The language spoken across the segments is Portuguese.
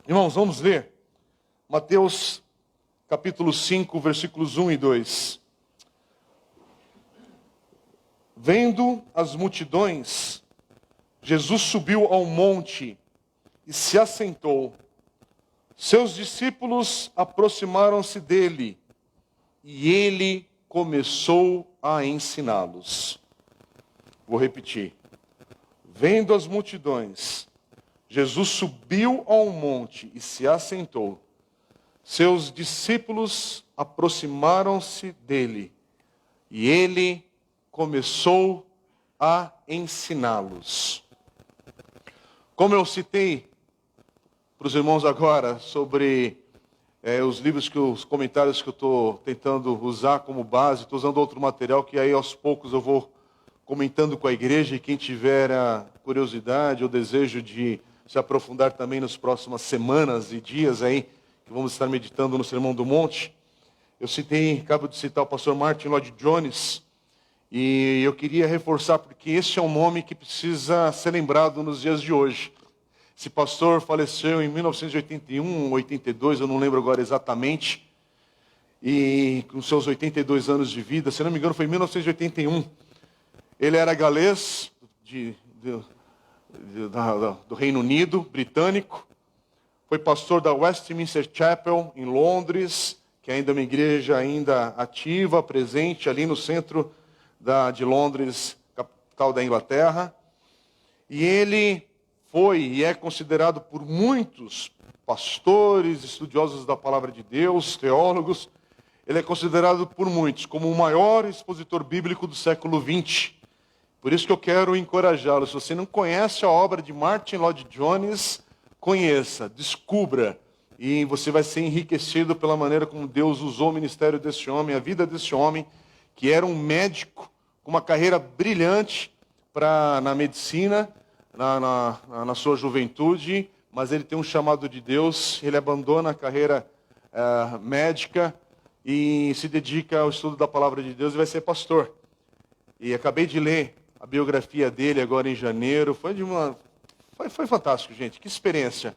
Irmãos, vamos ler Mateus capítulo 5, versículos 1 e 2. Vendo as multidões, Jesus subiu ao monte e se assentou. Seus discípulos aproximaram-se dele e ele começou a ensiná-los. Vou repetir. Vendo as multidões, Jesus subiu ao monte e se assentou. Seus discípulos aproximaram-se dele e ele começou a ensiná-los. Como eu citei para os irmãos agora sobre os livros, os comentários que eu estou tentando usar como base, estou usando outro material que aí aos poucos eu vou comentando com a igreja, e quem tiver a curiosidade ou desejo de se aprofundar também nas próximas semanas e dias aí, que vamos estar meditando no Sermão do Monte. Eu acabo de citar o pastor Martin Lloyd-Jones, e eu queria reforçar porque esse é um nome que precisa ser lembrado nos dias de hoje. Esse pastor faleceu em 1981, 82, eu não lembro agora exatamente, e com seus 82 anos de vida, se não me engano foi em 1981. Ele era galês, do Reino Unido, britânico. Foi pastor da Westminster Chapel, em Londres, que ainda é uma igreja ainda ativa, presente ali no centro de Londres, capital da Inglaterra. E ele foi e é considerado por muitos pastores, estudiosos da palavra de Deus, teólogos, ele é considerado por muitos como o maior expositor bíblico do século XX. Por isso que eu quero encorajá-lo. Se você não conhece a obra de Martin Lloyd-Jones, conheça, descubra, e você vai ser enriquecido pela maneira como Deus usou o ministério desse homem, a vida desse homem, que era um médico com uma carreira brilhante na medicina, na sua juventude, mas ele tem um chamado de Deus, ele abandona a carreira médica e se dedica ao estudo da palavra de Deus e vai ser pastor. E acabei de ler a biografia dele agora em janeiro. Foi fantástico, gente. Que experiência.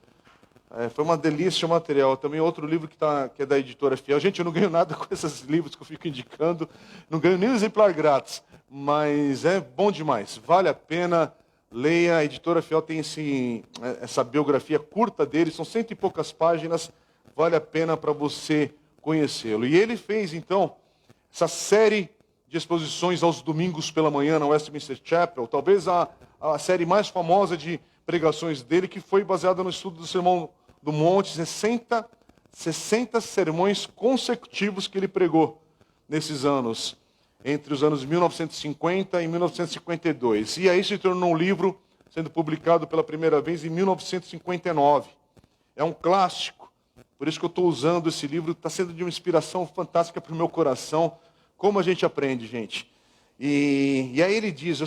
Foi uma delícia o material. Também outro livro que é da editora Fiel. Gente, eu não ganho nada com esses livros que eu fico indicando. Não ganho nem um exemplar grátis. Mas é bom demais. Vale a pena. Leia. A editora Fiel tem essa biografia curta dele. São 100 e poucas páginas. Vale a pena para você conhecê-lo. E ele fez, então, essa série de exposições aos domingos pela manhã na Westminster Chapel, talvez a série mais famosa de pregações dele, que foi baseada no estudo do Sermão do Monte, 60 sermões consecutivos que ele pregou nesses anos, entre os anos 1950 e 1952. E aí se tornou um livro sendo publicado pela primeira vez em 1959. É um clássico, por isso que eu estou usando esse livro, está sendo de uma inspiração fantástica para o meu coração. Como a gente aprende, gente. E aí ele diz, eu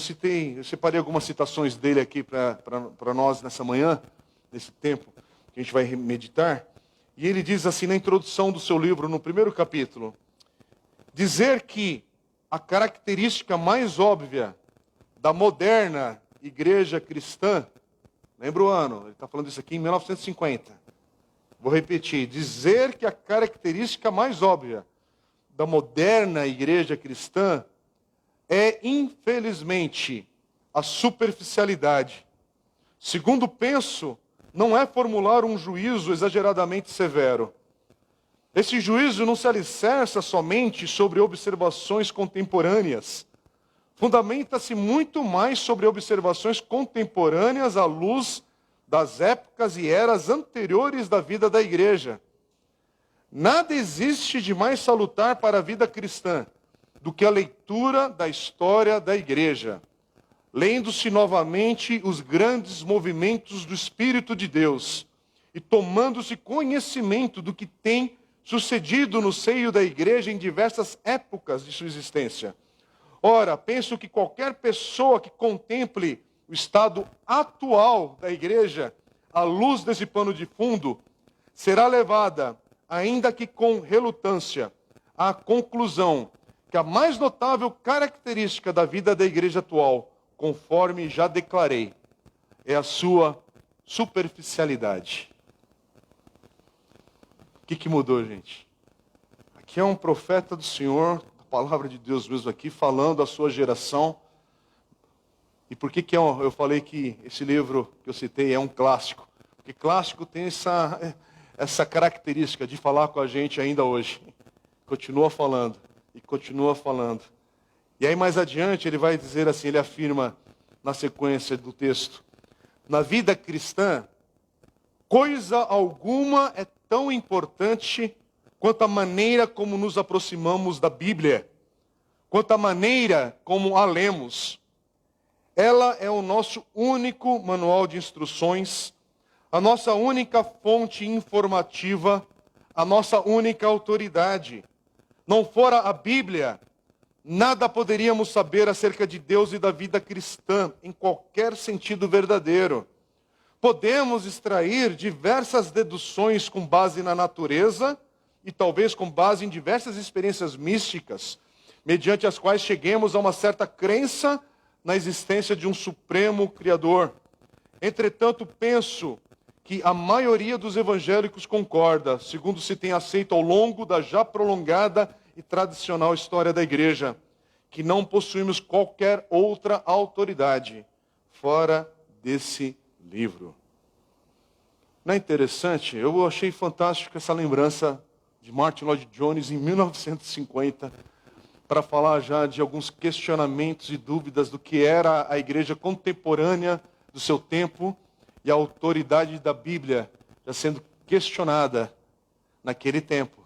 separei algumas citações dele aqui para nós nessa manhã, nesse tempo que a gente vai meditar. E ele diz assim na introdução do seu livro, no primeiro capítulo, dizer que a característica mais óbvia da moderna igreja cristã, lembra o ano, ele está falando isso aqui em 1950. Vou repetir, dizer que a característica mais óbvia da moderna igreja cristã é, infelizmente, a superficialidade. Segundo penso, não é formular um juízo exageradamente severo. Esse juízo não se alicerça somente sobre observações contemporâneas. Fundamenta-se muito mais sobre observações contemporâneas à luz das épocas e eras anteriores da vida da igreja. Nada existe de mais salutar para a vida cristã do que a leitura da história da igreja, lendo-se novamente os grandes movimentos do Espírito de Deus e tomando-se conhecimento do que tem sucedido no seio da igreja em diversas épocas de sua existência. Ora, penso que qualquer pessoa que contemple o estado atual da igreja, à luz desse pano de fundo, será levada, ainda que com relutância, à conclusão que a mais notável característica da vida da igreja atual, conforme já declarei, é a sua superficialidade. que mudou, gente? Aqui é um profeta do Senhor, a palavra de Deus mesmo aqui, falando à sua geração. E por que eu falei que esse livro que eu citei é um clássico? Porque clássico tem essa característica de falar com a gente ainda hoje. Continua falando, e continua falando. E aí mais adiante ele vai dizer assim, ele afirma na sequência do texto: na vida cristã, coisa alguma é tão importante quanto a maneira como nos aproximamos da Bíblia, quanto a maneira como a lemos. Ela é o nosso único manual de instruções, a nossa única fonte informativa, a nossa única autoridade. Não fora a Bíblia, nada poderíamos saber acerca de Deus e da vida cristã, em qualquer sentido verdadeiro. Podemos extrair diversas deduções com base na natureza e talvez com base em diversas experiências místicas, mediante as quais cheguemos a uma certa crença na existência de um supremo Criador. Entretanto, penso que a maioria dos evangélicos concorda, segundo se tem aceito ao longo da já prolongada e tradicional história da igreja, que não possuímos qualquer outra autoridade fora desse livro. Não é interessante? Eu achei fantástico essa lembrança de Martin Lloyd-Jones em 1950, para falar já de alguns questionamentos e dúvidas do que era a igreja contemporânea do seu tempo e a autoridade da Bíblia já sendo questionada naquele tempo.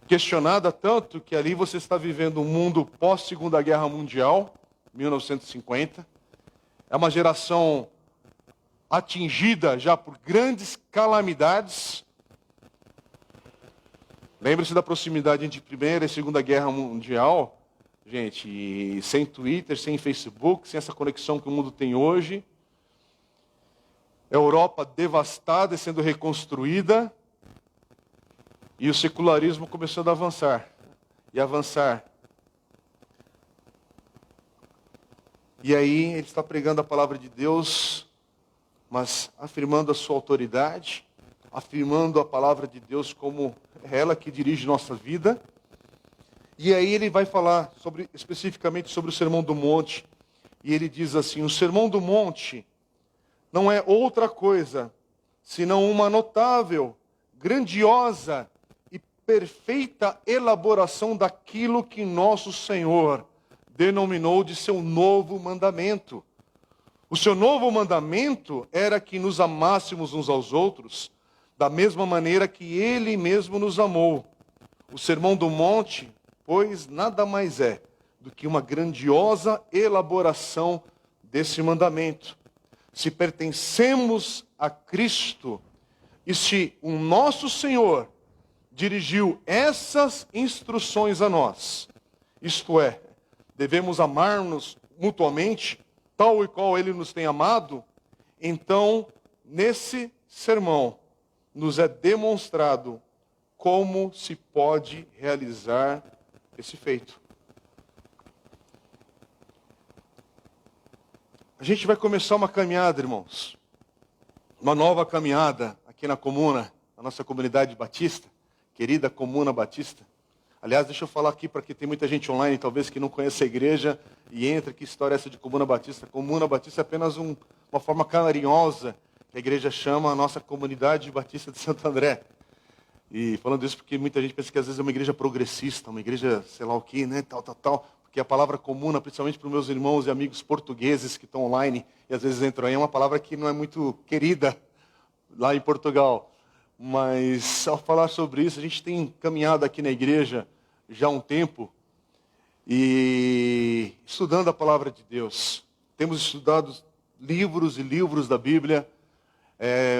Questionada tanto que ali você está vivendo um mundo pós-Segunda Guerra Mundial, 1950. É uma geração atingida já por grandes calamidades. Lembre-se da proximidade entre Primeira e Segunda Guerra Mundial, gente, e sem Twitter, sem Facebook, sem essa conexão que o mundo tem hoje. Europa devastada e sendo reconstruída, e o secularismo começando a avançar, e avançar. E aí ele está pregando a palavra de Deus, mas afirmando a sua autoridade, afirmando a palavra de Deus como ela que dirige nossa vida. E aí ele vai falar especificamente sobre o Sermão do Monte. E ele diz assim: o Sermão do Monte não é outra coisa senão uma notável, grandiosa e perfeita elaboração daquilo que nosso Senhor denominou de seu novo mandamento. O seu novo mandamento era que nos amássemos uns aos outros da mesma maneira que ele mesmo nos amou. O Sermão do Monte, pois, nada mais é do que uma grandiosa elaboração desse mandamento. Se pertencemos a Cristo e se o nosso Senhor dirigiu essas instruções a nós, isto é, devemos amar-nos mutuamente, tal e qual ele nos tem amado, então, nesse sermão, nos é demonstrado como se pode realizar esse feito. A gente vai começar uma caminhada, irmãos. Uma nova caminhada aqui na Comuna, na nossa comunidade batista, querida Comuna Batista. Aliás, deixa eu falar aqui para que tem muita gente online, talvez, que não conhece a igreja e entra. Que história é essa de Comuna Batista? Comuna Batista é apenas uma forma carinhosa que a igreja chama a nossa comunidade batista de Santo André. E falando isso porque muita gente pensa que às vezes é uma igreja progressista, uma igreja sei lá o quê, né, tal. Porque a palavra comuna, principalmente para os meus irmãos e amigos portugueses que estão online e às vezes entram aí, é uma palavra que não é muito querida lá em Portugal. Mas ao falar sobre isso, a gente tem caminhado aqui na igreja já há um tempo e estudando a palavra de Deus. Temos estudado livros e livros da Bíblia.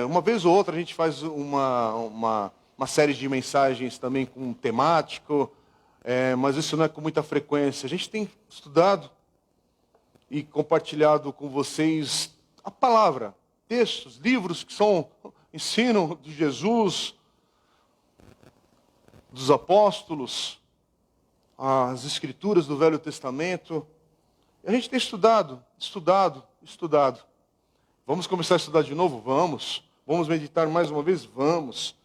Uma vez ou outra a gente faz uma série de mensagens também com temático, mas isso não é com muita frequência. A gente tem estudado e compartilhado com vocês a palavra, textos, livros que são ensino de Jesus, dos apóstolos, as escrituras do Velho Testamento. A gente tem estudado. Vamos começar a estudar de novo? Vamos. Vamos meditar mais uma vez? Vamos.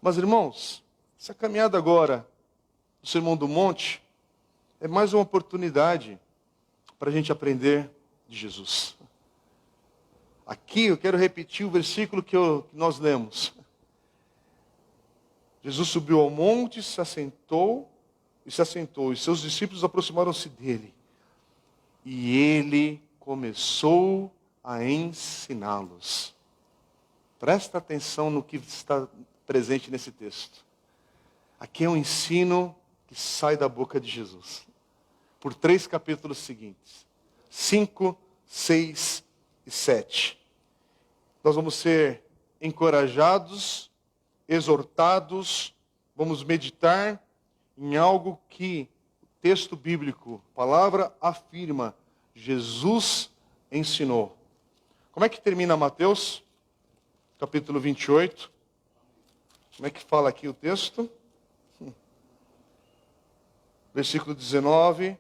Mas, irmãos, essa caminhada agora do Sermão do Monte é mais uma oportunidade para a gente aprender de Jesus. Aqui eu quero repetir o versículo que nós lemos. Jesus subiu ao monte, se assentou, e seus discípulos aproximaram-se dele. E ele começou a ensiná-los. Presta atenção no que está presente nesse texto. Aqui é um ensino que sai da boca de Jesus. Por 3 capítulos seguintes. 5, 6 e 7. Nós vamos ser encorajados, exortados, vamos meditar em algo que o texto bíblico, a palavra afirma, Jesus ensinou. Como é que termina Mateus, capítulo 28? Como é que fala aqui o texto? Versículo 19.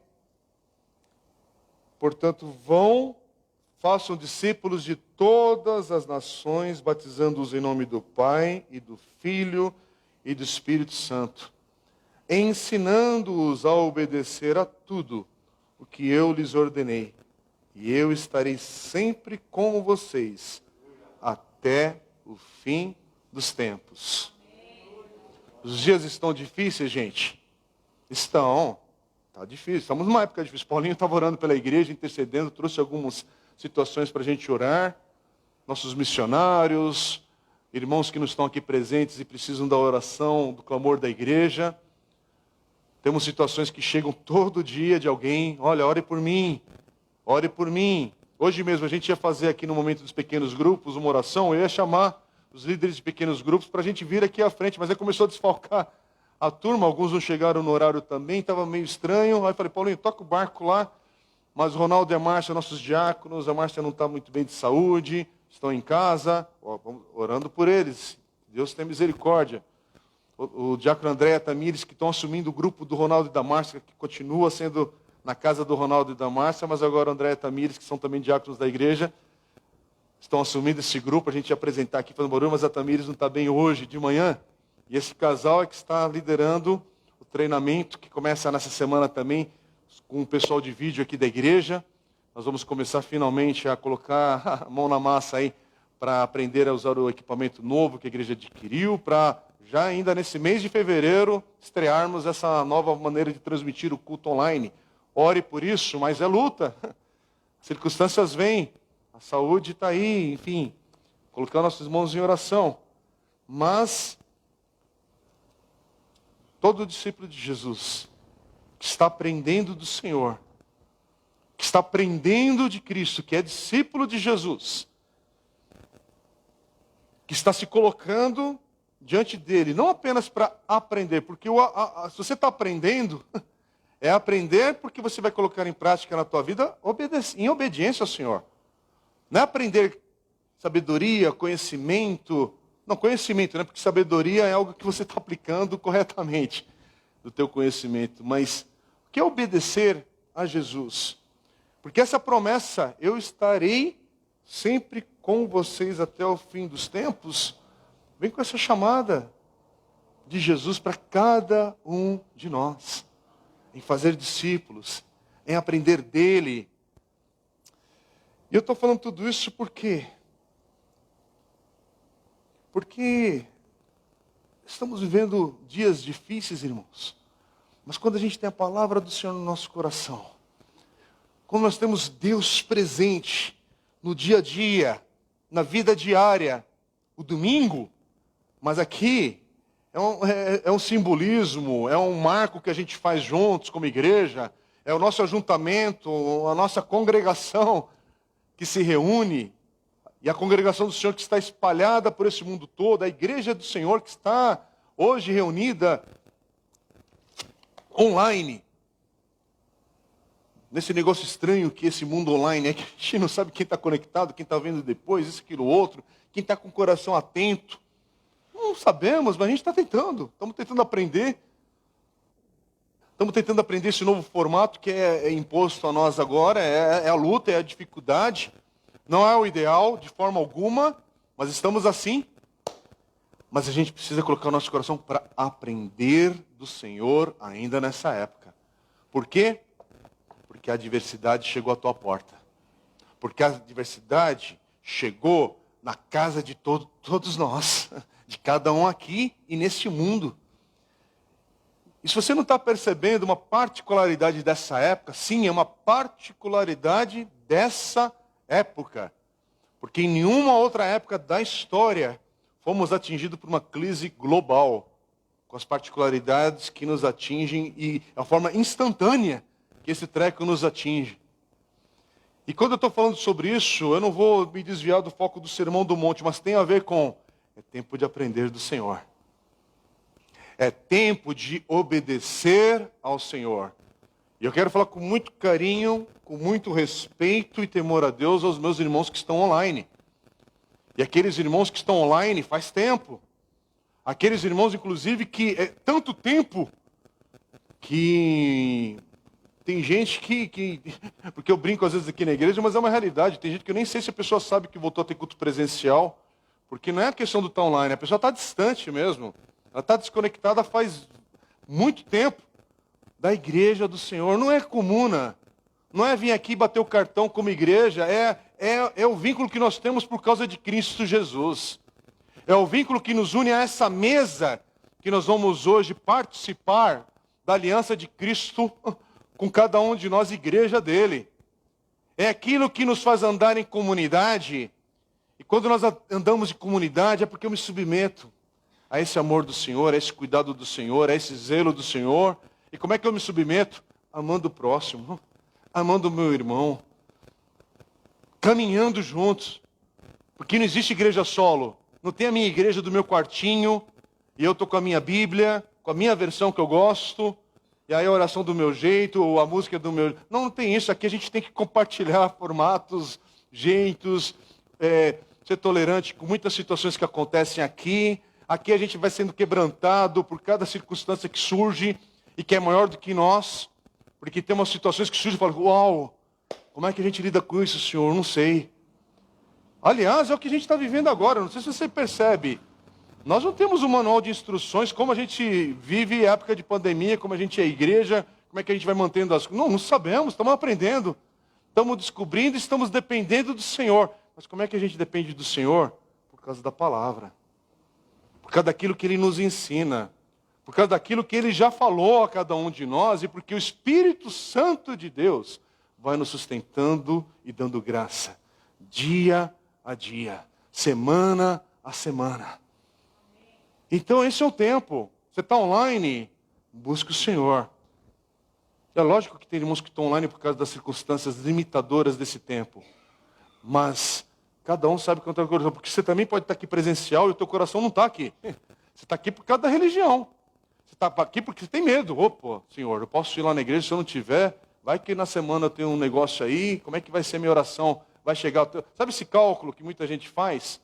Portanto, vão, façam discípulos de todas as nações, batizando-os em nome do Pai e do Filho e do Espírito Santo, ensinando-os a obedecer a tudo o que eu lhes ordenei. E eu estarei sempre com vocês até o fim dos tempos. Os dias estão difíceis, gente? Estão. Está difícil. Estamos numa época difícil. Paulinho estava orando pela igreja, intercedendo, trouxe algumas situações para a gente orar. Nossos missionários, irmãos que não estão aqui presentes e precisam da oração, do clamor da igreja. Temos situações que chegam todo dia de alguém, olha, ore por mim, ore por mim. Hoje mesmo a gente ia fazer aqui no momento dos pequenos grupos uma oração, eu ia chamar os líderes de pequenos grupos para a gente vir aqui à frente, mas aí começou a desfalcar a turma, alguns não chegaram no horário também, estava meio estranho. Aí falei, Paulinho, toca o barco lá. Mas o Ronaldo e a Márcia, nossos diáconos, a Márcia não está muito bem de saúde, estão em casa, orando por eles. Deus tem misericórdia. O diácono André e a Tamires, que estão assumindo o grupo do Ronaldo e da Márcia, que continua sendo na casa do Ronaldo e da Márcia, mas agora o André e a Tamires, que são também diáconos da igreja, estão assumindo esse grupo. A gente ia apresentar aqui para o Barulho, mas a Tamires não está bem hoje de manhã. E esse casal é que está liderando o treinamento, que começa nessa semana também, com o pessoal de vídeo aqui da igreja. Nós vamos começar finalmente a colocar a mão na massa aí, para aprender a usar o equipamento novo que a igreja adquiriu, para já ainda nesse mês de fevereiro, estrearmos essa nova maneira de transmitir o culto online. Ore por isso, mas é luta. As circunstâncias vêm, a saúde está aí, enfim, colocando nossos irmãos em oração. Mas todo discípulo de Jesus que está aprendendo do Senhor, que está aprendendo de Cristo, que é discípulo de Jesus, que está se colocando diante dele, não apenas para aprender, porque se você está aprendendo, é aprender porque você vai colocar em prática na tua vida em obediência ao Senhor. Não é aprender sabedoria, conhecimento. Não, conhecimento, né? Porque sabedoria é algo que você está aplicando corretamente do teu conhecimento. Mas o que é obedecer a Jesus? Porque essa promessa, eu estarei sempre com vocês até o fim dos tempos, vem com essa chamada de Jesus para cada um de nós, em fazer discípulos, em aprender dele. E eu estou falando tudo isso por quê? Porque estamos vivendo dias difíceis, irmãos. Mas quando a gente tem a palavra do Senhor no nosso coração, quando nós temos Deus presente no dia a dia, na vida diária, o domingo, mas aqui é um simbolismo, é um marco que a gente faz juntos como igreja, é o nosso ajuntamento, a nossa congregação que se reúne, e a congregação do Senhor que está espalhada por esse mundo todo, a igreja do Senhor que está hoje reunida online. Nesse negócio estranho que esse mundo online é, que a gente não sabe quem está conectado, quem está vendo depois, isso, aquilo, outro, quem está com o coração atento. Não sabemos, mas a gente está tentando. Estamos tentando aprender. Estamos tentando aprender esse novo formato que é imposto a nós agora. É a luta, é a dificuldade. Não é o ideal, de forma alguma, Mas estamos assim. Mas a gente precisa colocar o nosso coração para aprender do Senhor ainda nessa época. Por quê? Porque a adversidade chegou à tua porta. Porque a adversidade chegou na casa de todos nós. De cada um aqui e neste mundo. E se você não está percebendo uma particularidade dessa época, sim, é uma particularidade dessa época. Porque em nenhuma outra época da história fomos atingidos por uma crise global, com as particularidades que nos atingem e a forma instantânea que esse treco nos atinge. E quando eu estou falando sobre isso, eu não vou me desviar do foco do Sermão do Monte, mas tem a ver com, é tempo de aprender do Senhor. É tempo de obedecer ao Senhor. E eu quero falar com muito carinho, com muito respeito e temor a Deus aos meus irmãos que estão online. E aqueles irmãos que estão online faz tempo. Aqueles irmãos, inclusive, que é tanto tempo que tem gente que... Porque eu brinco às vezes aqui na igreja, mas é uma realidade. Tem gente que eu nem sei se a pessoa sabe que voltou a ter culto presencial. Porque não é a questão do estar online, a pessoa está distante mesmo. Ela está desconectada faz muito tempo da igreja do Senhor. Não é comuna. Não é vir aqui bater o cartão como igreja. É o vínculo que nós temos por causa de Cristo Jesus. É o vínculo que nos une a essa mesa que nós vamos hoje participar da aliança de Cristo com cada um de nós, igreja dele. É aquilo que nos faz andar em comunidade. E quando nós andamos em comunidade é porque eu me submeto a esse amor do Senhor, a esse cuidado do Senhor, a esse zelo do Senhor. E como é que eu me submeto? Amando o próximo, amando o meu irmão, caminhando juntos. Porque não existe igreja solo. Não tem a minha igreja do meu quartinho, e eu estou com a minha Bíblia, com a minha versão que eu gosto, e aí a oração do meu jeito, ou a música do meu... Não, não tem isso. Aqui a gente tem que compartilhar formatos, jeitos, ser tolerante com muitas situações que acontecem aqui. Aqui a gente vai sendo quebrantado por cada circunstância que surge e que é maior do que nós. Porque tem umas situações que surgem e falam, uau, como é que a gente lida com isso, Senhor? Não sei. Aliás, é o que a gente está vivendo agora. Não sei se você percebe. Nós não temos um manual de instruções, como a gente vive a época de pandemia, como a gente é igreja, como é que a gente vai mantendo as coisas. Não sabemos, estamos aprendendo. Estamos descobrindo e estamos dependendo do Senhor. Mas como é que a gente depende do Senhor? Por causa da palavra. Por causa daquilo que Ele nos ensina. Por causa daquilo que Ele já falou a cada um de nós. E porque o Espírito Santo de Deus vai nos sustentando e dando graça. Dia a dia. Semana a semana. Então esse é o tempo. Você está online? Busque o Senhor. É lógico que tem irmãos que estão online por causa das circunstâncias limitadoras desse tempo. Mas cada um sabe quanto é o coração. Porque você também pode estar aqui presencial e o teu coração não está aqui. Você está aqui por causa da religião. Você está aqui porque você tem medo. Opa, Senhor, eu posso ir lá na igreja se eu não tiver? Vai que na semana eu tenho um negócio aí. Como é que vai ser a minha oração? Vai chegar o teu... Sabe esse cálculo que muita gente faz?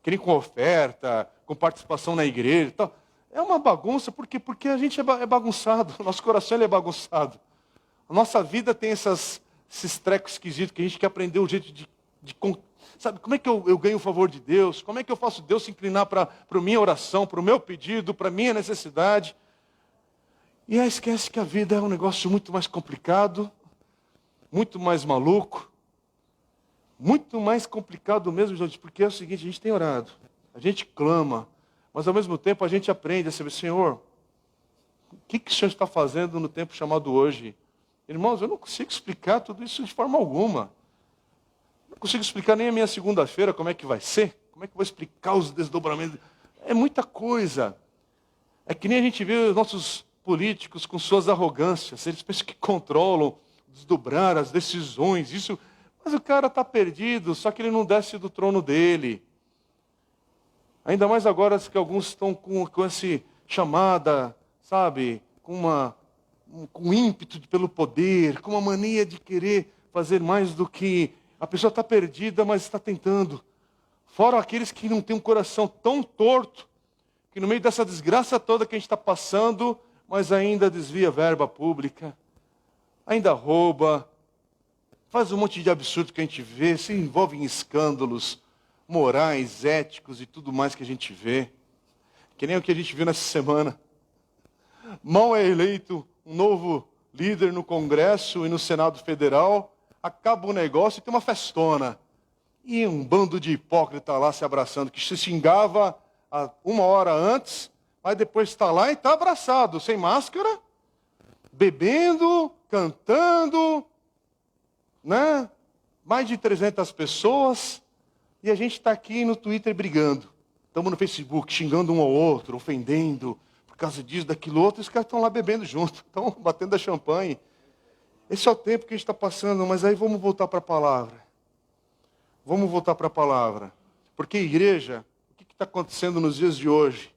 Que nem com oferta, com participação na igreja e tal. É uma bagunça, porque a gente é bagunçado. O nosso coração ele é bagunçado. A nossa vida tem esses trecos esquisitos que a gente quer aprender o jeito de sabe, como é que eu ganho o favor de Deus? Como é que eu faço Deus se inclinar para a minha oração, para o meu pedido, para a minha necessidade? E aí esquece que a vida é um negócio muito mais complicado, muito mais maluco, muito mais complicado mesmo, gente, porque é o seguinte, a gente tem orado, a gente clama, mas ao mesmo tempo a gente aprende a saber, Senhor, o que o Senhor está fazendo no tempo chamado hoje? Irmãos, eu não consigo explicar tudo isso de forma alguma. Não consigo explicar nem a minha segunda-feira como é que vai ser, como é que eu vou explicar os desdobramentos. É muita coisa. É que nem a gente vê os nossos políticos com suas arrogâncias, eles pensam que controlam, desdobrar as decisões, isso... Mas o cara está perdido, só que ele não desce do trono dele. Ainda mais agora que alguns estão com essa chamada, sabe, com ímpeto pelo poder, com uma mania de querer fazer mais do que... A pessoa está perdida, mas está tentando. Fora aqueles que não têm um coração tão torto, que no meio dessa desgraça toda que a gente está passando, mas ainda desvia verba pública, ainda rouba, faz um monte de absurdo que a gente vê, se envolve em escândalos, morais, éticos e tudo mais que a gente vê. Que nem o que a gente viu nessa semana. Mal é eleito um novo líder no Congresso e no Senado Federal, acaba o negócio e tem uma festona. E um bando de hipócrita lá se abraçando, que se xingava uma hora antes, mas depois está lá e está abraçado, sem máscara, bebendo, cantando, né? Mais de 300 pessoas, e a gente está aqui no Twitter brigando. Estamos no Facebook xingando um ao outro, ofendendo, por causa disso, daquilo outro, e os caras estão lá bebendo junto, estão batendo a champanhe. Esse é o tempo que a gente está passando, mas aí vamos voltar para a palavra. Vamos voltar para a palavra. Porque, igreja, o que está acontecendo nos dias de hoje?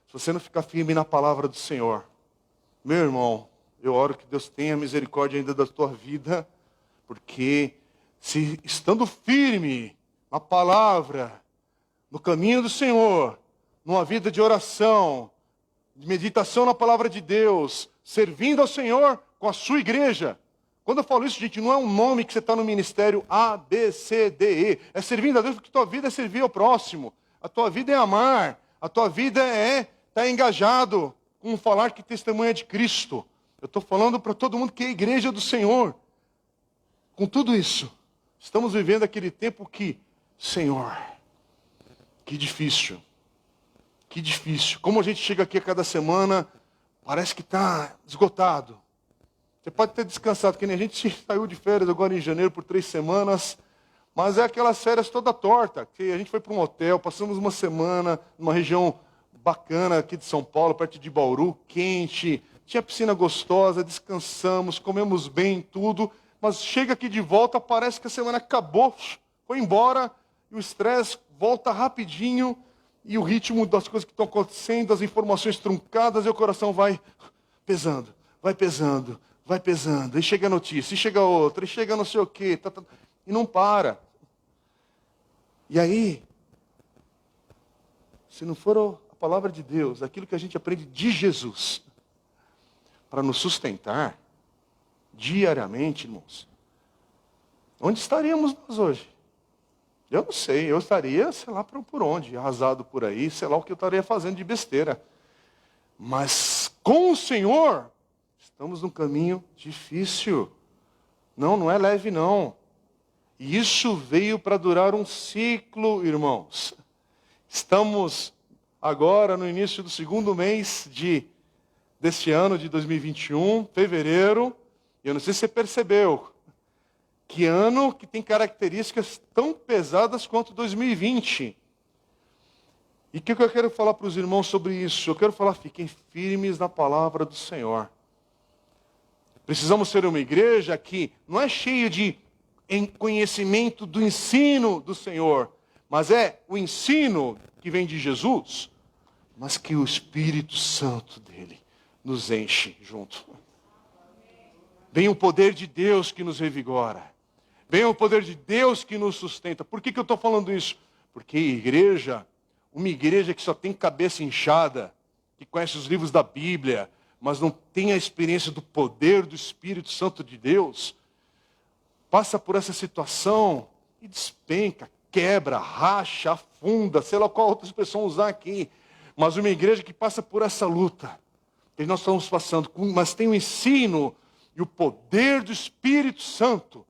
Se você não ficar firme na palavra do Senhor, meu irmão, eu oro que Deus tenha misericórdia ainda da tua vida, porque se estando firme na palavra, no caminho do Senhor, numa vida de oração, de meditação na palavra de Deus, servindo ao Senhor com a sua igreja. Quando eu falo isso, gente, não é um nome que você está no ministério A, B, C, D, E. É servindo a Deus, porque a tua vida é servir ao próximo. A tua vida é amar. A tua vida é estar engajado com falar que testemunha de Cristo. Eu estou falando para todo mundo que é a igreja do Senhor. Com tudo isso, estamos vivendo aquele tempo que, Senhor, que difícil. Que difícil. Como a gente chega aqui a cada semana, parece que está esgotado. Você pode ter descansado, que nem a gente saiu de férias agora em janeiro por 3 semanas, mas é aquelas férias toda torta, que a gente foi para um hotel, passamos uma semana numa região bacana aqui de São Paulo, perto de Bauru, quente, tinha piscina gostosa, descansamos, comemos bem, tudo, mas chega aqui de volta, parece que a semana acabou, foi embora, e o estresse volta rapidinho, e o ritmo das coisas que estão acontecendo, as informações truncadas, e o coração vai pesando, vai pesando. Vai pesando, e chega a notícia, e chega outra, e chega não sei o quê, e não para. E aí, se não for a palavra de Deus, aquilo que a gente aprende de Jesus, para nos sustentar diariamente, irmãos, onde estaríamos nós hoje? Eu não sei, eu estaria, sei lá por onde, arrasado por aí, sei lá o que eu estaria fazendo de besteira. Mas com o Senhor, estamos num caminho difícil. Não é leve não. E isso veio para durar um ciclo, irmãos. Estamos agora no início do 2º mês deste ano de 2021, fevereiro. E eu não sei se você percebeu, que ano que tem características tão pesadas quanto 2020. E o que eu quero falar para os irmãos sobre isso? Eu quero falar, fiquem firmes na palavra do Senhor. Precisamos ser uma igreja que não é cheia de conhecimento do ensino do Senhor, mas é o ensino que vem de Jesus, mas que o Espírito Santo dele nos enche junto. Vem o poder de Deus que nos revigora. Vem o poder de Deus que nos sustenta. Por que eu estou falando isso? Porque igreja, uma igreja que só tem cabeça inchada, que conhece os livros da Bíblia, mas não tem a experiência do poder do Espírito Santo de Deus, passa por essa situação e despenca, quebra, racha, afunda, sei lá qual outra expressão usar aqui. Mas uma igreja que passa por essa luta, que nós estamos passando, mas tem o ensino e o poder do Espírito Santo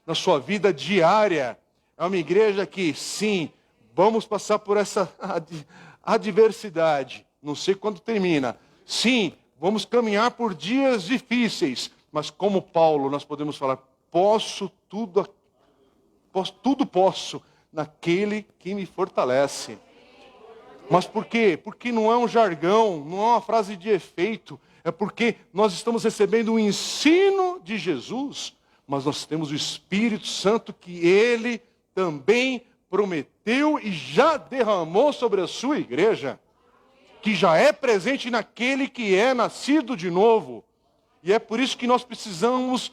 na sua vida diária. É uma igreja que, sim, vamos passar por essa adversidade. Não sei quando termina. Sim, vamos caminhar por dias difíceis, mas como Paulo, nós podemos falar, tudo posso naquele que me fortalece. Mas por quê? Porque não é um jargão, não é uma frase de efeito, é porque nós estamos recebendo o ensino de Jesus, mas nós temos o Espírito Santo que ele também prometeu e já derramou sobre a sua igreja, que já é presente naquele que é nascido de novo. E é por isso que nós precisamos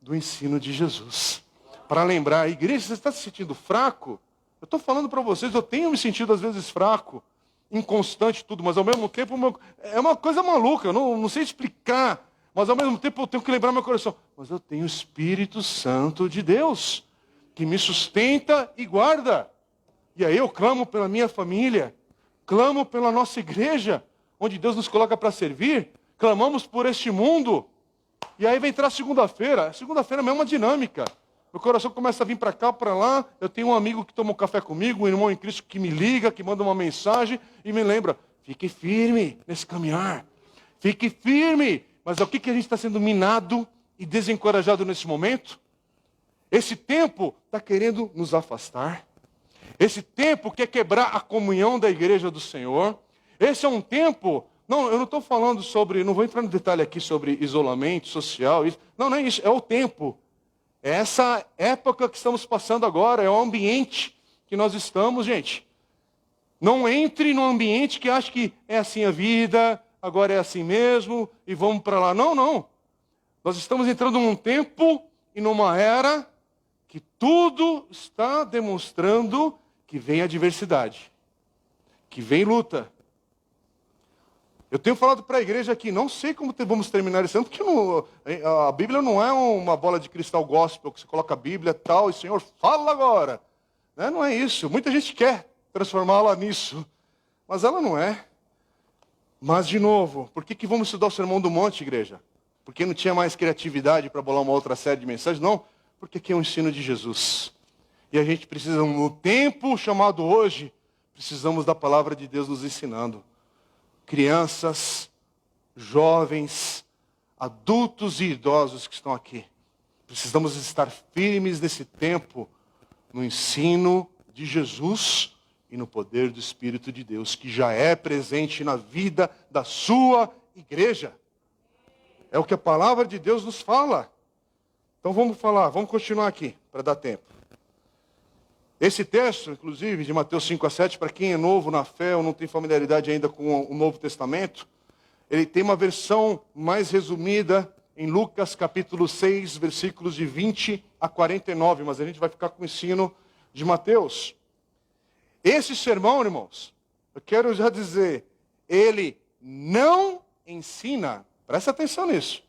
do ensino de Jesus. Para lembrar, a igreja, você está se sentindo fraco? Eu estou falando para vocês, eu tenho me sentido às vezes fraco, inconstante tudo, mas ao mesmo tempo é uma coisa maluca, eu não sei explicar, mas ao mesmo tempo eu tenho que lembrar meu coração. Mas eu tenho o Espírito Santo de Deus, que me sustenta e guarda. E aí eu clamo pela minha família, clamo pela nossa igreja, onde Deus nos coloca para servir, clamamos por este mundo. E aí vem entrar segunda-feira é a mesma dinâmica. Meu coração começa a vir para cá, para lá. Eu tenho um amigo que toma um café comigo, um irmão em Cristo que me liga, que manda uma mensagem e me lembra, fique firme nesse caminhar. Fique firme. Mas o que a gente está sendo minado e desencorajado nesse momento? Esse tempo está querendo nos afastar. Esse tempo quer quebrar a comunhão da igreja do Senhor. Esse é um tempo... Não, eu não estou falando sobre... Não vou entrar no detalhe aqui sobre isolamento social. Não é isso. É o tempo. É essa época que estamos passando agora. É o ambiente que nós estamos, gente. Não entre no ambiente que acha que é assim a vida, agora é assim mesmo, e vamos para lá. Não. Nós estamos entrando num tempo e numa era que tudo está demonstrando que vem adversidade, que vem luta. Eu tenho falado para a igreja aqui, não sei como vamos terminar esse ano, porque a Bíblia não é uma bola de cristal gospel, que você coloca a Bíblia e tal, e Senhor, fala agora. Não é isso. Muita gente quer transformá-la nisso, mas ela não é. Mas, de novo, por que vamos estudar o Sermão do Monte, igreja? Porque não tinha mais criatividade para bolar uma outra série de mensagens? Não, porque aqui é o ensino de Jesus. E a gente precisa, no tempo chamado hoje, precisamos da palavra de Deus nos ensinando. Crianças, jovens, adultos e idosos que estão aqui. Precisamos estar firmes nesse tempo, no ensino de Jesus e no poder do Espírito de Deus, que já é presente na vida da sua igreja. É o que a palavra de Deus nos fala. Então vamos continuar aqui, para dar tempo. Esse texto, inclusive, de Mateus 5-7, para quem é novo na fé ou não tem familiaridade ainda com o Novo Testamento, ele tem uma versão mais resumida em Lucas capítulo 6, versículos de 20 a 49, mas a gente vai ficar com o ensino de Mateus. Esse sermão, irmãos, eu quero já dizer, ele não ensina, presta atenção nisso.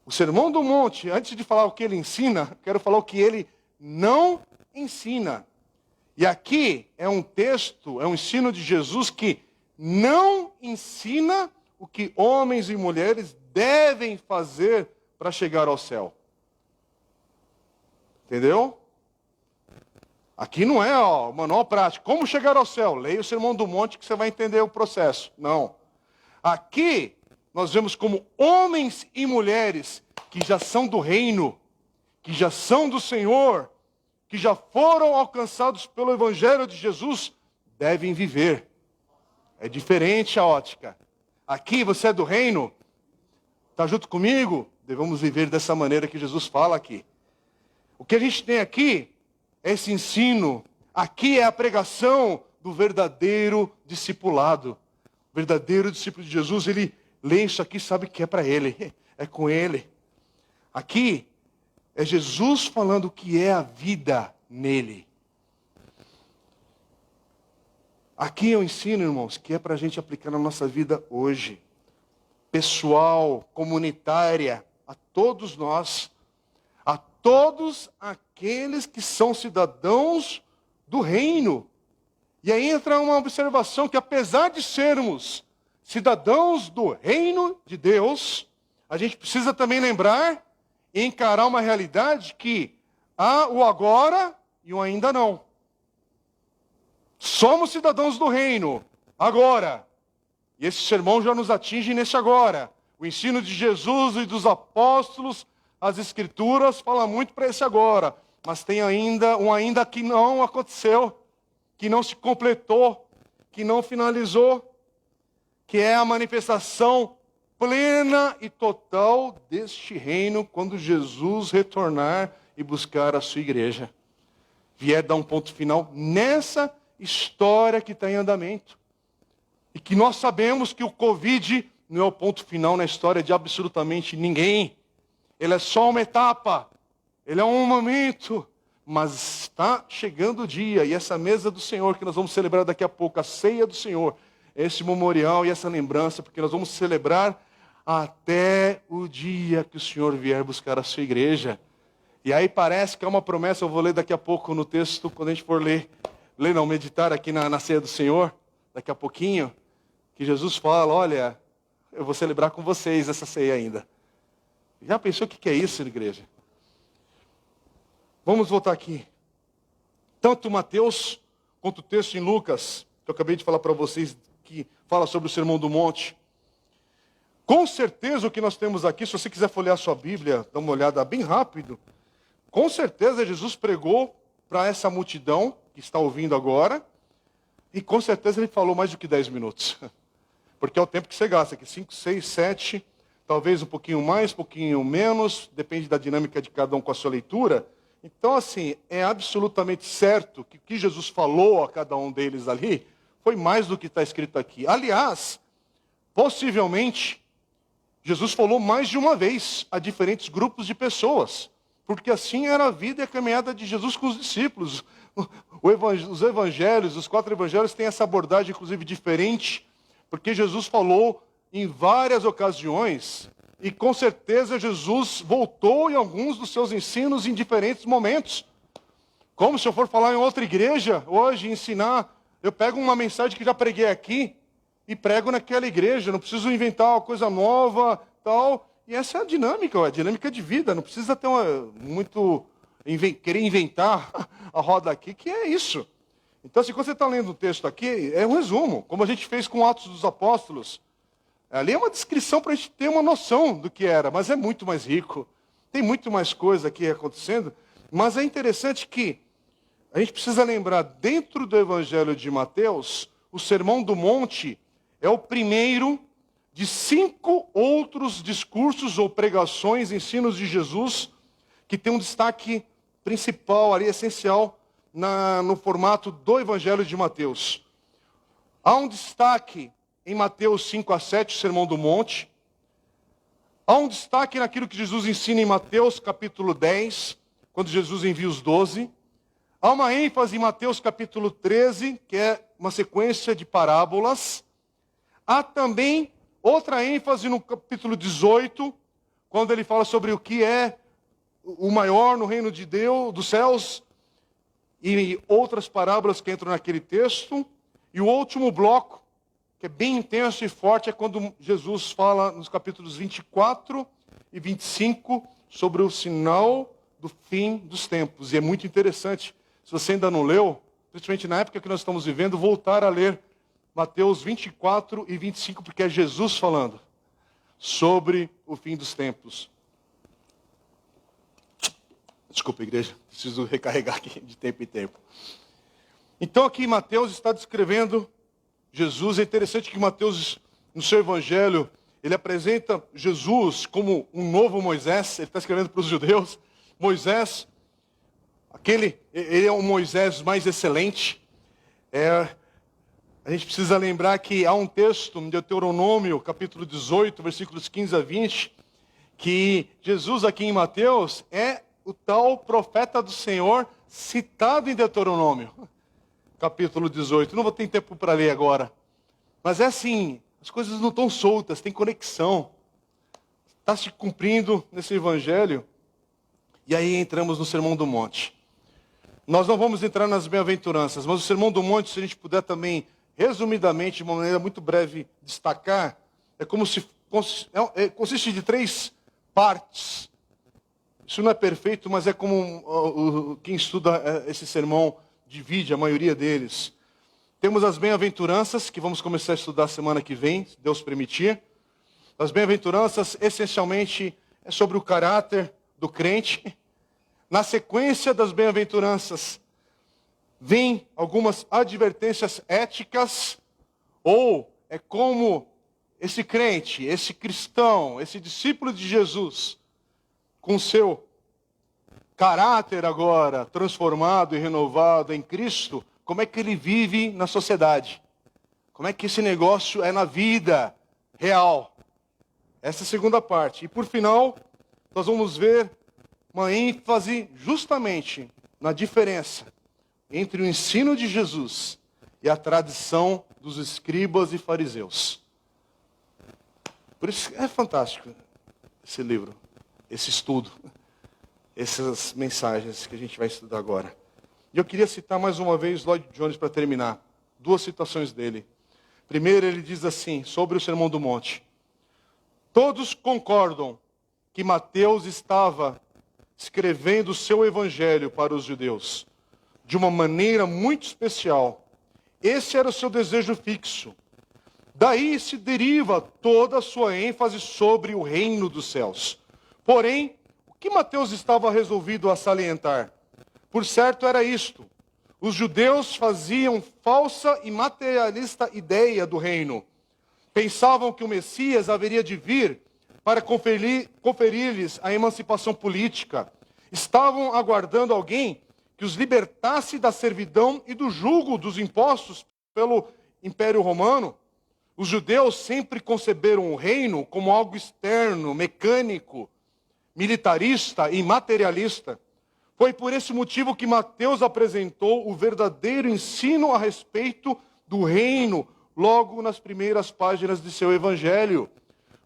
O Sermão do Monte, antes de falar o que ele ensina, quero falar o que ele não ensina. E aqui é um texto, é um ensino de Jesus que não ensina o que homens e mulheres devem fazer para chegar ao céu. Entendeu? Aqui não é manual prático. Como chegar ao céu? Leia o Sermão do Monte que você vai entender o processo. Não. Aqui nós vemos como homens e mulheres que já são do reino, que já são do Senhor, que já foram alcançados pelo Evangelho de Jesus, devem viver. É diferente a ótica. Aqui você é do reino, está junto comigo? Devemos viver dessa maneira que Jesus fala aqui. O que a gente tem aqui é esse ensino. Aqui é a pregação do verdadeiro discipulado. O verdadeiro discípulo de Jesus, ele lê isso aqui e sabe que é para ele. É com ele. Aqui é Jesus falando o que é a vida nele. Aqui eu ensino, irmãos, que é para a gente aplicar na nossa vida hoje. Pessoal, comunitária, a todos nós. A todos aqueles que são cidadãos do reino. E aí entra uma observação que apesar de sermos cidadãos do reino de Deus, a gente precisa também lembrar e encarar uma realidade que há o agora e o ainda não. Somos cidadãos do reino, agora. E esse sermão já nos atinge nesse agora. O ensino de Jesus e dos apóstolos, as Escrituras, fala muito para esse agora. Mas tem ainda um ainda que não aconteceu, que não se completou, que não finalizou, que é a manifestação plena e total deste reino quando Jesus retornar e buscar a sua igreja. Vier dar um ponto final nessa história que está em andamento. E que nós sabemos que o Covid não é o ponto final na história de absolutamente ninguém. Ele é só uma etapa. Ele é um momento. Mas está chegando o dia. E essa mesa do Senhor que nós vamos celebrar daqui a pouco, a ceia do Senhor, esse memorial e essa lembrança, porque nós vamos celebrar até o dia que o Senhor vier buscar a sua igreja. E aí parece que é uma promessa, eu vou ler daqui a pouco no texto, quando a gente for ler. ler, não, meditar aqui na ceia do Senhor, daqui a pouquinho, que Jesus fala, olha, eu vou celebrar com vocês essa ceia ainda. Já pensou o que é isso, igreja? Vamos voltar aqui. Tanto Mateus, quanto o texto em Lucas, que eu acabei de falar para vocês, que fala sobre o Sermão do Monte. Com certeza o que nós temos aqui, se você quiser folhear sua Bíblia, dá uma olhada bem rápido. Com certeza Jesus pregou para essa multidão que está ouvindo agora. E com certeza ele falou mais do que 10 minutos. Porque é o tempo que você gasta aqui, 5, 6, 7, talvez um pouquinho mais, um pouquinho menos, depende da dinâmica de cada um com a sua leitura. Então, assim, é absolutamente certo que o que Jesus falou a cada um deles ali foi mais do que está escrito aqui. Aliás, possivelmente, Jesus falou mais de uma vez a diferentes grupos de pessoas, porque assim era a vida e a caminhada de Jesus com os discípulos. Os evangelhos, os 4 evangelhos têm essa abordagem, inclusive, diferente, porque Jesus falou em várias ocasiões, e com certeza Jesus voltou em alguns dos seus ensinos em diferentes momentos. Como se eu for falar em outra igreja hoje, ensinar, eu pego uma mensagem que já preguei aqui e prego naquela igreja, não preciso inventar uma coisa nova, tal. E essa é a dinâmica de vida, não precisa ter querer inventar a roda aqui, que é isso. Então, se você está lendo o texto aqui, é um resumo, como a gente fez com Atos dos Apóstolos. Ali é uma descrição para a gente ter uma noção do que era, mas é muito mais rico. Tem muito mais coisa aqui acontecendo, mas é interessante que a gente precisa lembrar, dentro do Evangelho de Mateus, o Sermão do Monte é o primeiro de 5 outros discursos ou pregações, ensinos de Jesus, que tem um destaque principal ali, essencial, no formato do Evangelho de Mateus. Há um destaque em Mateus 5 a 7, o Sermão do Monte. Há um destaque naquilo que Jesus ensina em Mateus capítulo 10, quando Jesus envia os 12. Há uma ênfase em Mateus capítulo 13, que é uma sequência de parábolas. Há também outra ênfase no capítulo 18, quando ele fala sobre o que é o maior no reino de Deus, dos céus, e outras parábolas que entram naquele texto. E o último bloco, que é bem intenso e forte, é quando Jesus fala nos capítulos 24 e 25 sobre o sinal do fim dos tempos. E é muito interessante, se você ainda não leu, principalmente na época que nós estamos vivendo, voltar a ler Mateus 24 e 25, porque é Jesus falando sobre o fim dos tempos. Desculpa, igreja, preciso recarregar aqui de tempo em tempo. Então aqui Mateus está descrevendo Jesus. É interessante que Mateus, no seu evangelho, ele apresenta Jesus como um novo Moisés. Ele está escrevendo para os judeus. Moisés, ele é o Moisés mais excelente. A gente precisa lembrar que há um texto em Deuteronômio, capítulo 18, versículos 15 a 20, que Jesus aqui em Mateus é o tal profeta do Senhor citado em Deuteronômio, capítulo 18. Não vou ter tempo para ler agora. Mas é assim, as coisas não estão soltas, tem conexão. Está se cumprindo nesse evangelho. E aí entramos no Sermão do Monte. Nós não vamos entrar nas bem-aventuranças, mas o Sermão do Monte, se a gente puder também, resumidamente, de uma maneira muito breve, destacar, consiste de 3 partes. Isso não é perfeito, mas é como quem estuda esse sermão divide, a maioria deles. Temos as bem-aventuranças, que vamos começar a estudar semana que vem, se Deus permitir. As bem-aventuranças, essencialmente, é sobre o caráter do crente. Na sequência das bem-aventuranças, vem algumas advertências éticas, ou é como esse crente, esse cristão, esse discípulo de Jesus, com seu caráter agora transformado e renovado em Cristo, como é que ele vive na sociedade? Como é que esse negócio é na vida real? Essa é a segunda parte. E por final, nós vamos ver uma ênfase justamente na diferença entre o ensino de Jesus e a tradição dos escribas e fariseus. Por isso é fantástico esse livro, esse estudo, essas mensagens que a gente vai estudar agora. E eu queria citar mais uma vez Lloyd Jones para terminar. Duas citações dele. Primeiro, ele diz assim, sobre o Sermão do Monte. Todos concordam que Mateus estava escrevendo o seu evangelho para os judeus de uma maneira muito especial. Esse era o seu desejo fixo. Daí se deriva toda a sua ênfase sobre o reino dos céus. Porém, o que Mateus estava resolvido a salientar? Por certo era isto: os judeus faziam falsa e materialista ideia do reino. Pensavam que o Messias haveria de vir para conferir-lhes a emancipação política. Estavam aguardando alguém que os libertasse da servidão e do jugo dos impostos pelo Império Romano. Os judeus sempre conceberam o reino como algo externo, mecânico, militarista e materialista. Foi por esse motivo que Mateus apresentou o verdadeiro ensino a respeito do reino logo nas primeiras páginas de seu evangelho.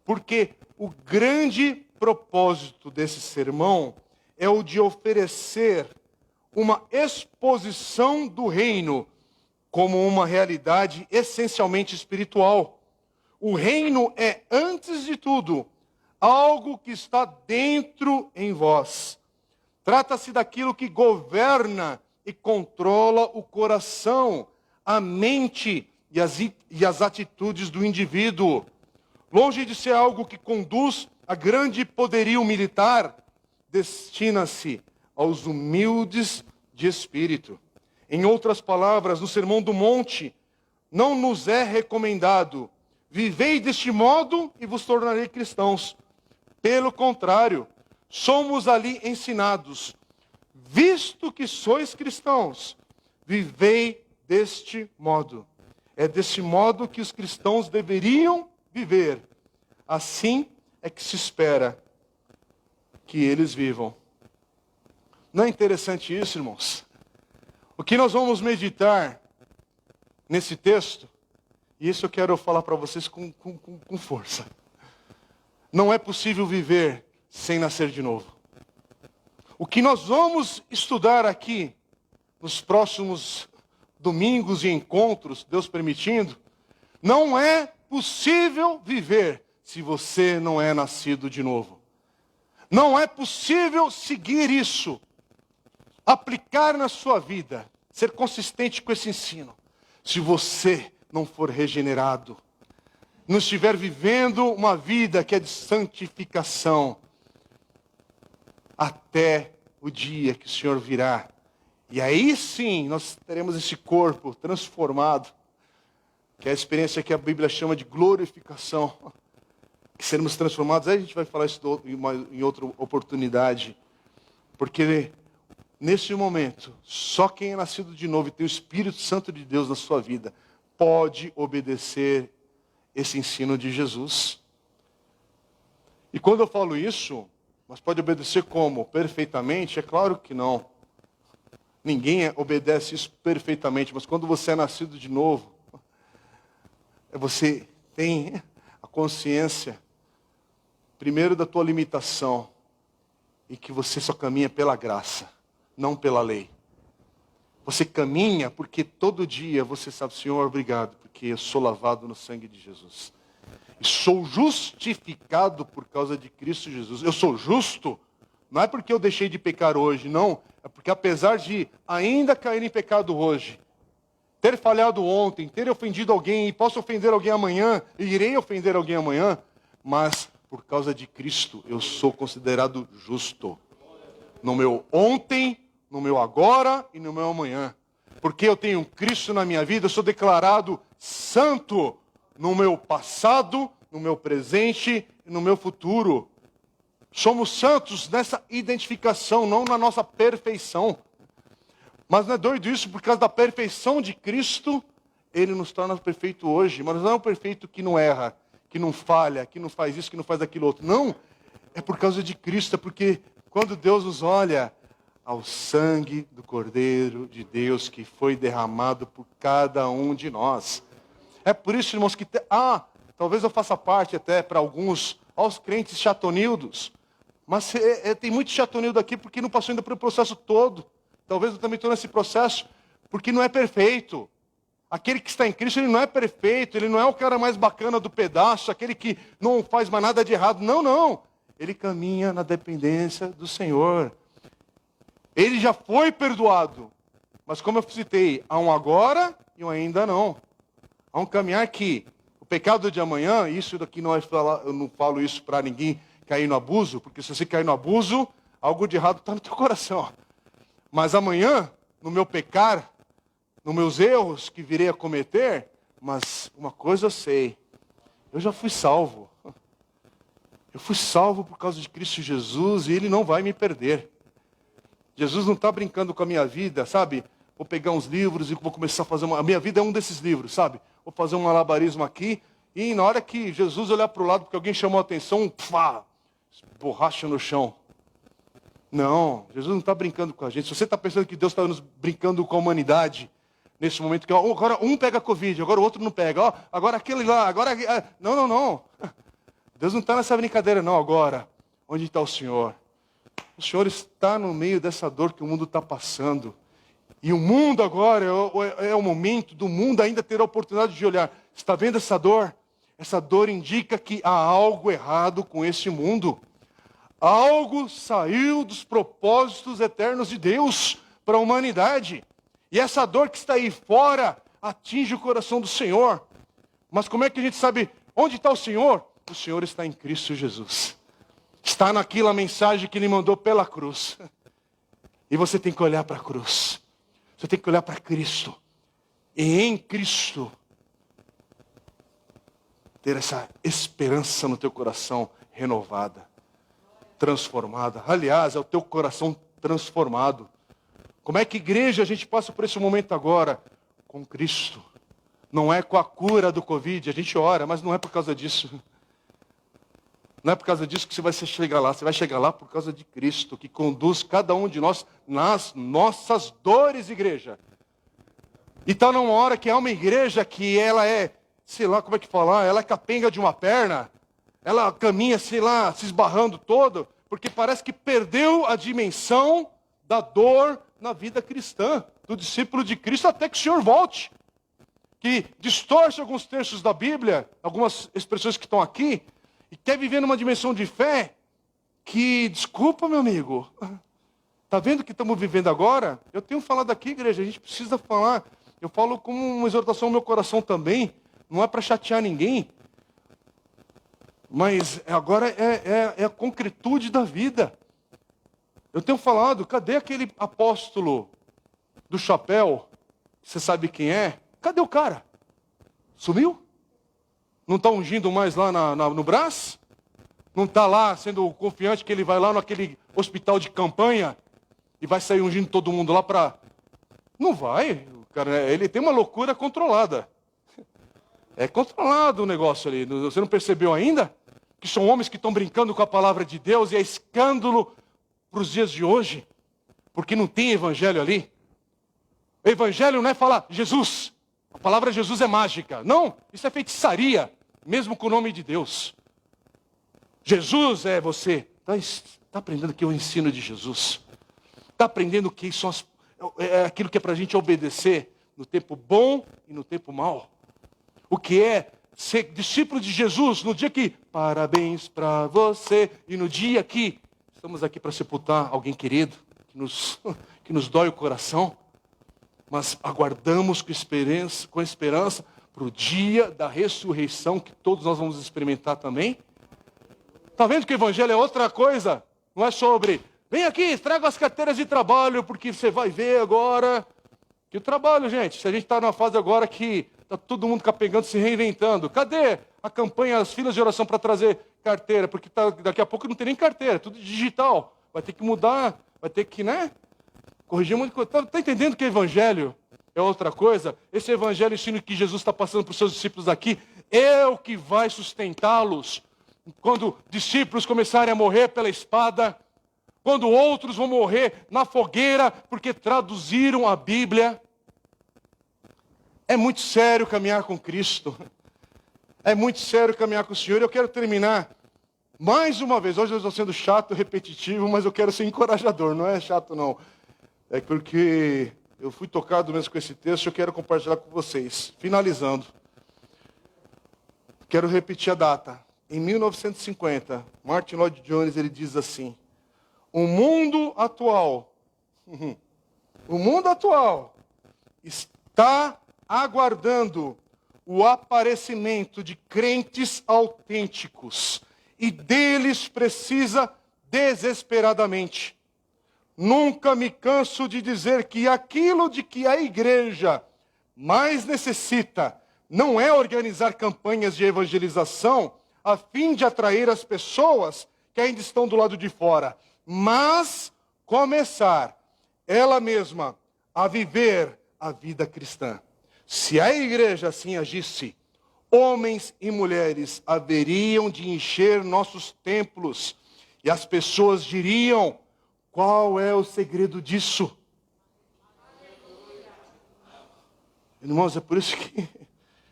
Porque o grande propósito desse sermão é o de oferecer uma exposição do reino como uma realidade essencialmente espiritual. O reino é, antes de tudo, algo que está dentro em vós. Trata-se daquilo que governa e controla o coração, a mente e as atitudes do indivíduo. Longe de ser algo que conduz a grande poderio militar, destina-se aos humildes de espírito. Em outras palavras, no Sermão do Monte, não nos é recomendado: vivei deste modo e vos tornarei cristãos. Pelo contrário, somos ali ensinados: visto que sois cristãos, vivei deste modo. É deste modo que os cristãos deveriam viver. Assim é que se espera que eles vivam. Não é interessante isso, irmãos? O que nós vamos meditar nesse texto, e isso eu quero falar para vocês com força. Não é possível viver sem nascer de novo. O que nós vamos estudar aqui, nos próximos domingos e encontros, Deus permitindo, não é possível viver se você não é nascido de novo. Não é possível seguir isso, aplicar na sua vida, ser consistente com esse ensino, se você não for regenerado, não estiver vivendo uma vida que é de santificação, até o dia que o Senhor virá. E aí sim, nós teremos esse corpo transformado, que é a experiência que a Bíblia chama de glorificação. Que seremos transformados, aí a gente vai falar isso em outra oportunidade. Porque nesse momento, só quem é nascido de novo e tem o Espírito Santo de Deus na sua vida, pode obedecer esse ensino de Jesus. E quando eu falo isso, mas pode obedecer como? Perfeitamente? É claro que não. Ninguém obedece isso perfeitamente, mas quando você é nascido de novo, você tem a consciência, primeiro, da tua limitação, e que você só caminha pela graça, não pela lei. Você caminha porque todo dia você sabe: Senhor, obrigado, porque eu sou lavado no sangue de Jesus. E sou justificado por causa de Cristo Jesus. Eu sou justo, não é porque eu deixei de pecar hoje, não. É porque apesar de ainda cair em pecado hoje, ter falhado ontem, ter ofendido alguém, e posso ofender alguém amanhã, e irei ofender alguém amanhã, mas por causa de Cristo eu sou considerado justo. No meu ontem, no meu agora e no meu amanhã. Porque eu tenho Cristo na minha vida, eu sou declarado santo no meu passado, no meu presente e no meu futuro. Somos santos nessa identificação, não na nossa perfeição. Mas não é doido isso? Por causa da perfeição de Cristo, Ele nos torna perfeito hoje. Mas não é um perfeito que não erra, que não falha, que não faz isso, que não faz aquilo outro. Não, é por causa de Cristo, é porque quando Deus nos olha, ao sangue do Cordeiro de Deus que foi derramado por cada um de nós. É por isso, irmãos, que talvez eu faça parte até para alguns, aos crentes chatonildos, mas tem muito chatonildo aqui porque não passou ainda pelo processo todo. talvez eu também estou nesse processo, porque não é perfeito. Aquele que está em Cristo, ele não é perfeito, ele não é o cara mais bacana do pedaço, aquele que não faz mais nada de errado. Não, não. Ele caminha na dependência do Senhor. Ele já foi perdoado. Mas como eu citei, há um agora e um ainda não. Há um caminhar que o pecado de amanhã, isso daqui não é falar, eu não falo isso para ninguém cair no abuso, porque se você cair no abuso, algo de errado está no teu coração. Mas amanhã, no meu pecar, nos meus erros que virei a cometer, mas uma coisa eu sei, eu já fui salvo. Eu fui salvo por causa de Cristo Jesus e Ele não vai me perder. Jesus não está brincando com a minha vida, sabe? Vou pegar uns livros e vou começar a fazer uma... A minha vida é um desses livros, sabe? Vou fazer um malabarismo aqui e na hora que Jesus olhar para o lado porque alguém chamou a atenção, pá, borracha no chão. Não, Jesus não está brincando com a gente. Se você está pensando que Deus está nos brincando com a humanidade, nesse momento que ó, agora um pega Covid, agora o outro não pega, ó, agora aquele lá, agora... Não, não, não. Deus não está nessa brincadeira não agora. Onde está o Senhor? O Senhor está no meio dessa dor que o mundo está passando. E o mundo agora é o momento do mundo ainda ter a oportunidade de olhar. Está vendo essa dor? Essa dor indica que há algo errado com esse mundo. Algo saiu dos propósitos eternos de Deus para a humanidade. E essa dor que está aí fora atinge o coração do Senhor. Mas como é que a gente sabe onde está o Senhor? O Senhor está em Cristo Jesus. Está naquela mensagem que Ele mandou pela cruz. E você tem que olhar para a cruz. Você tem que olhar para Cristo. E em Cristo, ter essa esperança no teu coração renovada, transformada. Aliás, é o teu coração transformado. Como é que igreja a gente passa por esse momento agora? Com Cristo. Não é com a cura do Covid. A gente ora, mas não é por causa disso. Não é por causa disso que você vai chegar lá. Você vai chegar lá por causa de Cristo, que conduz cada um de nós nas nossas dores, igreja. E está numa hora que há uma igreja que ela é, sei lá como é que falar, ela é capenga de uma perna. Ela caminha, sei lá, se esbarrando todo, porque parece que perdeu a dimensão da dor na vida cristã, do discípulo de Cristo, até que o Senhor volte. Que distorce alguns textos da Bíblia, algumas expressões que estão aqui, e quer viver numa dimensão de fé que, desculpa, meu amigo, está vendo o que estamos vivendo agora? Eu tenho falado aqui, igreja, a gente precisa falar. Eu falo como uma exortação ao meu coração também, não é para chatear ninguém, mas agora é a concretude da vida. Eu tenho falado, cadê aquele apóstolo do chapéu? Você sabe quem é? Cadê o cara? Sumiu? Não está ungindo mais lá no Brás? Não está lá sendo confiante que ele vai lá naquele hospital de campanha e vai sair ungindo todo mundo lá para... Não vai, cara, ele tem uma loucura controlada. É controlado o negócio ali. Você não percebeu ainda? Que são homens que estão brincando com a palavra de Deus e é escândalo para os dias de hoje. Porque não tem evangelho ali. O evangelho não é falar Jesus. A palavra Jesus é mágica. Não, isso é feitiçaria. Mesmo com o nome de Deus. Jesus é você. Está aprendendo que é o ensino de Jesus. Está aprendendo que são aquilo que é para a gente obedecer no tempo bom e no tempo mau. O que é ser discípulo de Jesus no dia que parabéns para você e no dia que estamos aqui para sepultar alguém querido que nos dói o coração, mas aguardamos com esperança para o dia da ressurreição que todos nós vamos experimentar também. Está vendo que o evangelho é outra coisa? Não é sobre, vem aqui, traga as carteiras de trabalho, porque você vai ver agora que o trabalho, gente, se a gente está numa fase agora que está todo mundo capengando, se reinventando. Cadê a campanha, as filas de oração para trazer carteira? Porque daqui a pouco não tem nem carteira, tudo digital. Vai ter que mudar, vai ter que, né? Corrigir muito. Está entendendo que o evangelho é outra coisa? Esse evangelho ensino que Jesus está passando para os seus discípulos aqui é o que vai sustentá-los. Quando discípulos começarem a morrer pela espada, quando outros vão morrer na fogueira porque traduziram a Bíblia. É muito sério caminhar com Cristo. É muito sério caminhar com o Senhor. Eu quero terminar mais uma vez. Hoje eu estou sendo chato, repetitivo, mas eu quero ser encorajador. Não é chato, não. É porque eu fui tocado mesmo com esse texto, eu quero compartilhar com vocês. Finalizando, quero repetir a data. Em 1950, Martin Lloyd Jones ele diz assim: o mundo atual está aguardando o aparecimento de crentes autênticos e deles precisa desesperadamente. Nunca me canso de dizer que aquilo de que a igreja mais necessita não é organizar campanhas de evangelização a fim de atrair as pessoas que ainda estão do lado de fora, mas começar ela mesma a viver a vida cristã. Se a igreja assim agisse, homens e mulheres haveriam de encher nossos templos e as pessoas diriam: qual é o segredo disso? Irmãos, é por isso que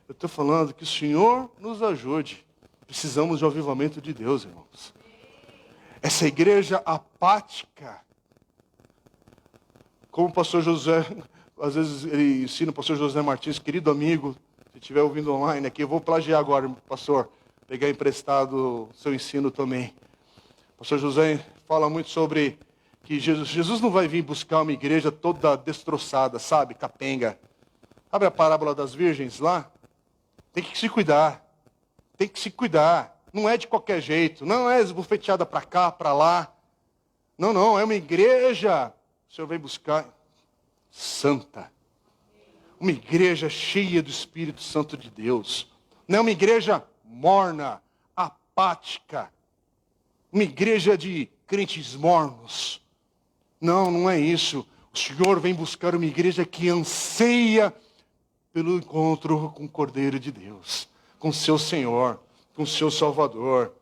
eu estou falando que o Senhor nos ajude. Precisamos de um avivamento de Deus, irmãos. Essa igreja apática, como o pastor José, às vezes ele ensina o pastor José Martins, querido amigo, se estiver ouvindo online aqui, eu vou plagiar agora, pastor, pegar emprestado o seu ensino também. O pastor José fala muito sobre que Jesus não vai vir buscar uma igreja toda destroçada, sabe, capenga. Sabe a parábola das virgens lá? Tem que se cuidar. Tem que se cuidar. Não é de qualquer jeito. Não é esbofeteada para cá, para lá. Não. É uma igreja. O Senhor vem buscar santa. Uma igreja cheia do Espírito Santo de Deus. Não é uma igreja morna, apática. Uma igreja de crentes mornos. Não é isso. O Senhor vem buscar uma igreja que anseia pelo encontro com o Cordeiro de Deus, com o seu Senhor, com o seu Salvador.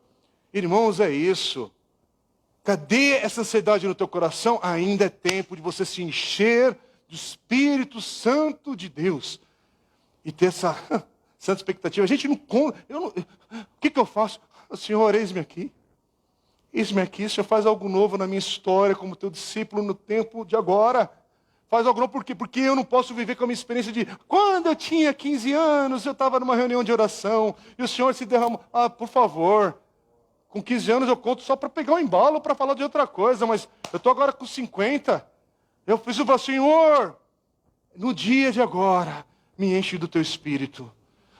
Irmãos, é isso. Cadê essa ansiedade no teu coração? Ainda é tempo de você se encher do Espírito Santo de Deus e ter essa santa expectativa. A gente não... o que eu faço? Senhor, eis-me aqui. Eis-me aqui, Senhor, faz algo novo na minha história como teu discípulo no tempo de agora. Faz algo novo por quê? Porque eu não posso viver com a minha experiência de quando eu tinha 15 anos, eu estava numa reunião de oração e o Senhor se derramou. Por favor, com 15 anos eu conto só para pegar um embalo, para falar de outra coisa, mas eu estou agora com 50. Eu preciso falar, Senhor, no dia de agora, me enche do teu Espírito.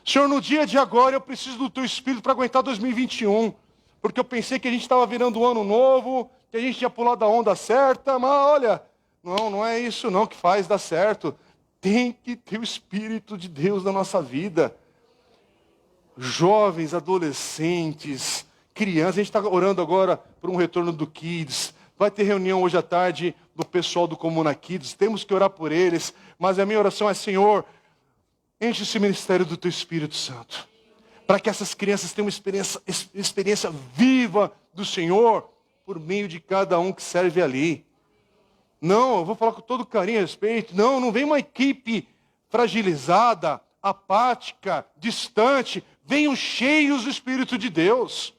Senhor, no dia de agora eu preciso do teu Espírito para aguentar 2021. Porque eu pensei que a gente estava virando um ano novo, que a gente tinha pulado a onda certa, mas olha, não é isso não que faz dar certo. Tem que ter o Espírito de Deus na nossa vida. Jovens, adolescentes, crianças, a gente está orando agora por um retorno do Kids. Vai ter reunião hoje à tarde do pessoal do Comuna Kids, temos que orar por eles, mas a minha oração é, Senhor, enche esse ministério do teu Espírito Santo, para que essas crianças tenham uma experiência viva do Senhor, por meio de cada um que serve ali. Não, eu vou falar com todo carinho e respeito, não vem uma equipe fragilizada, apática, distante, venham cheios do Espírito de Deus.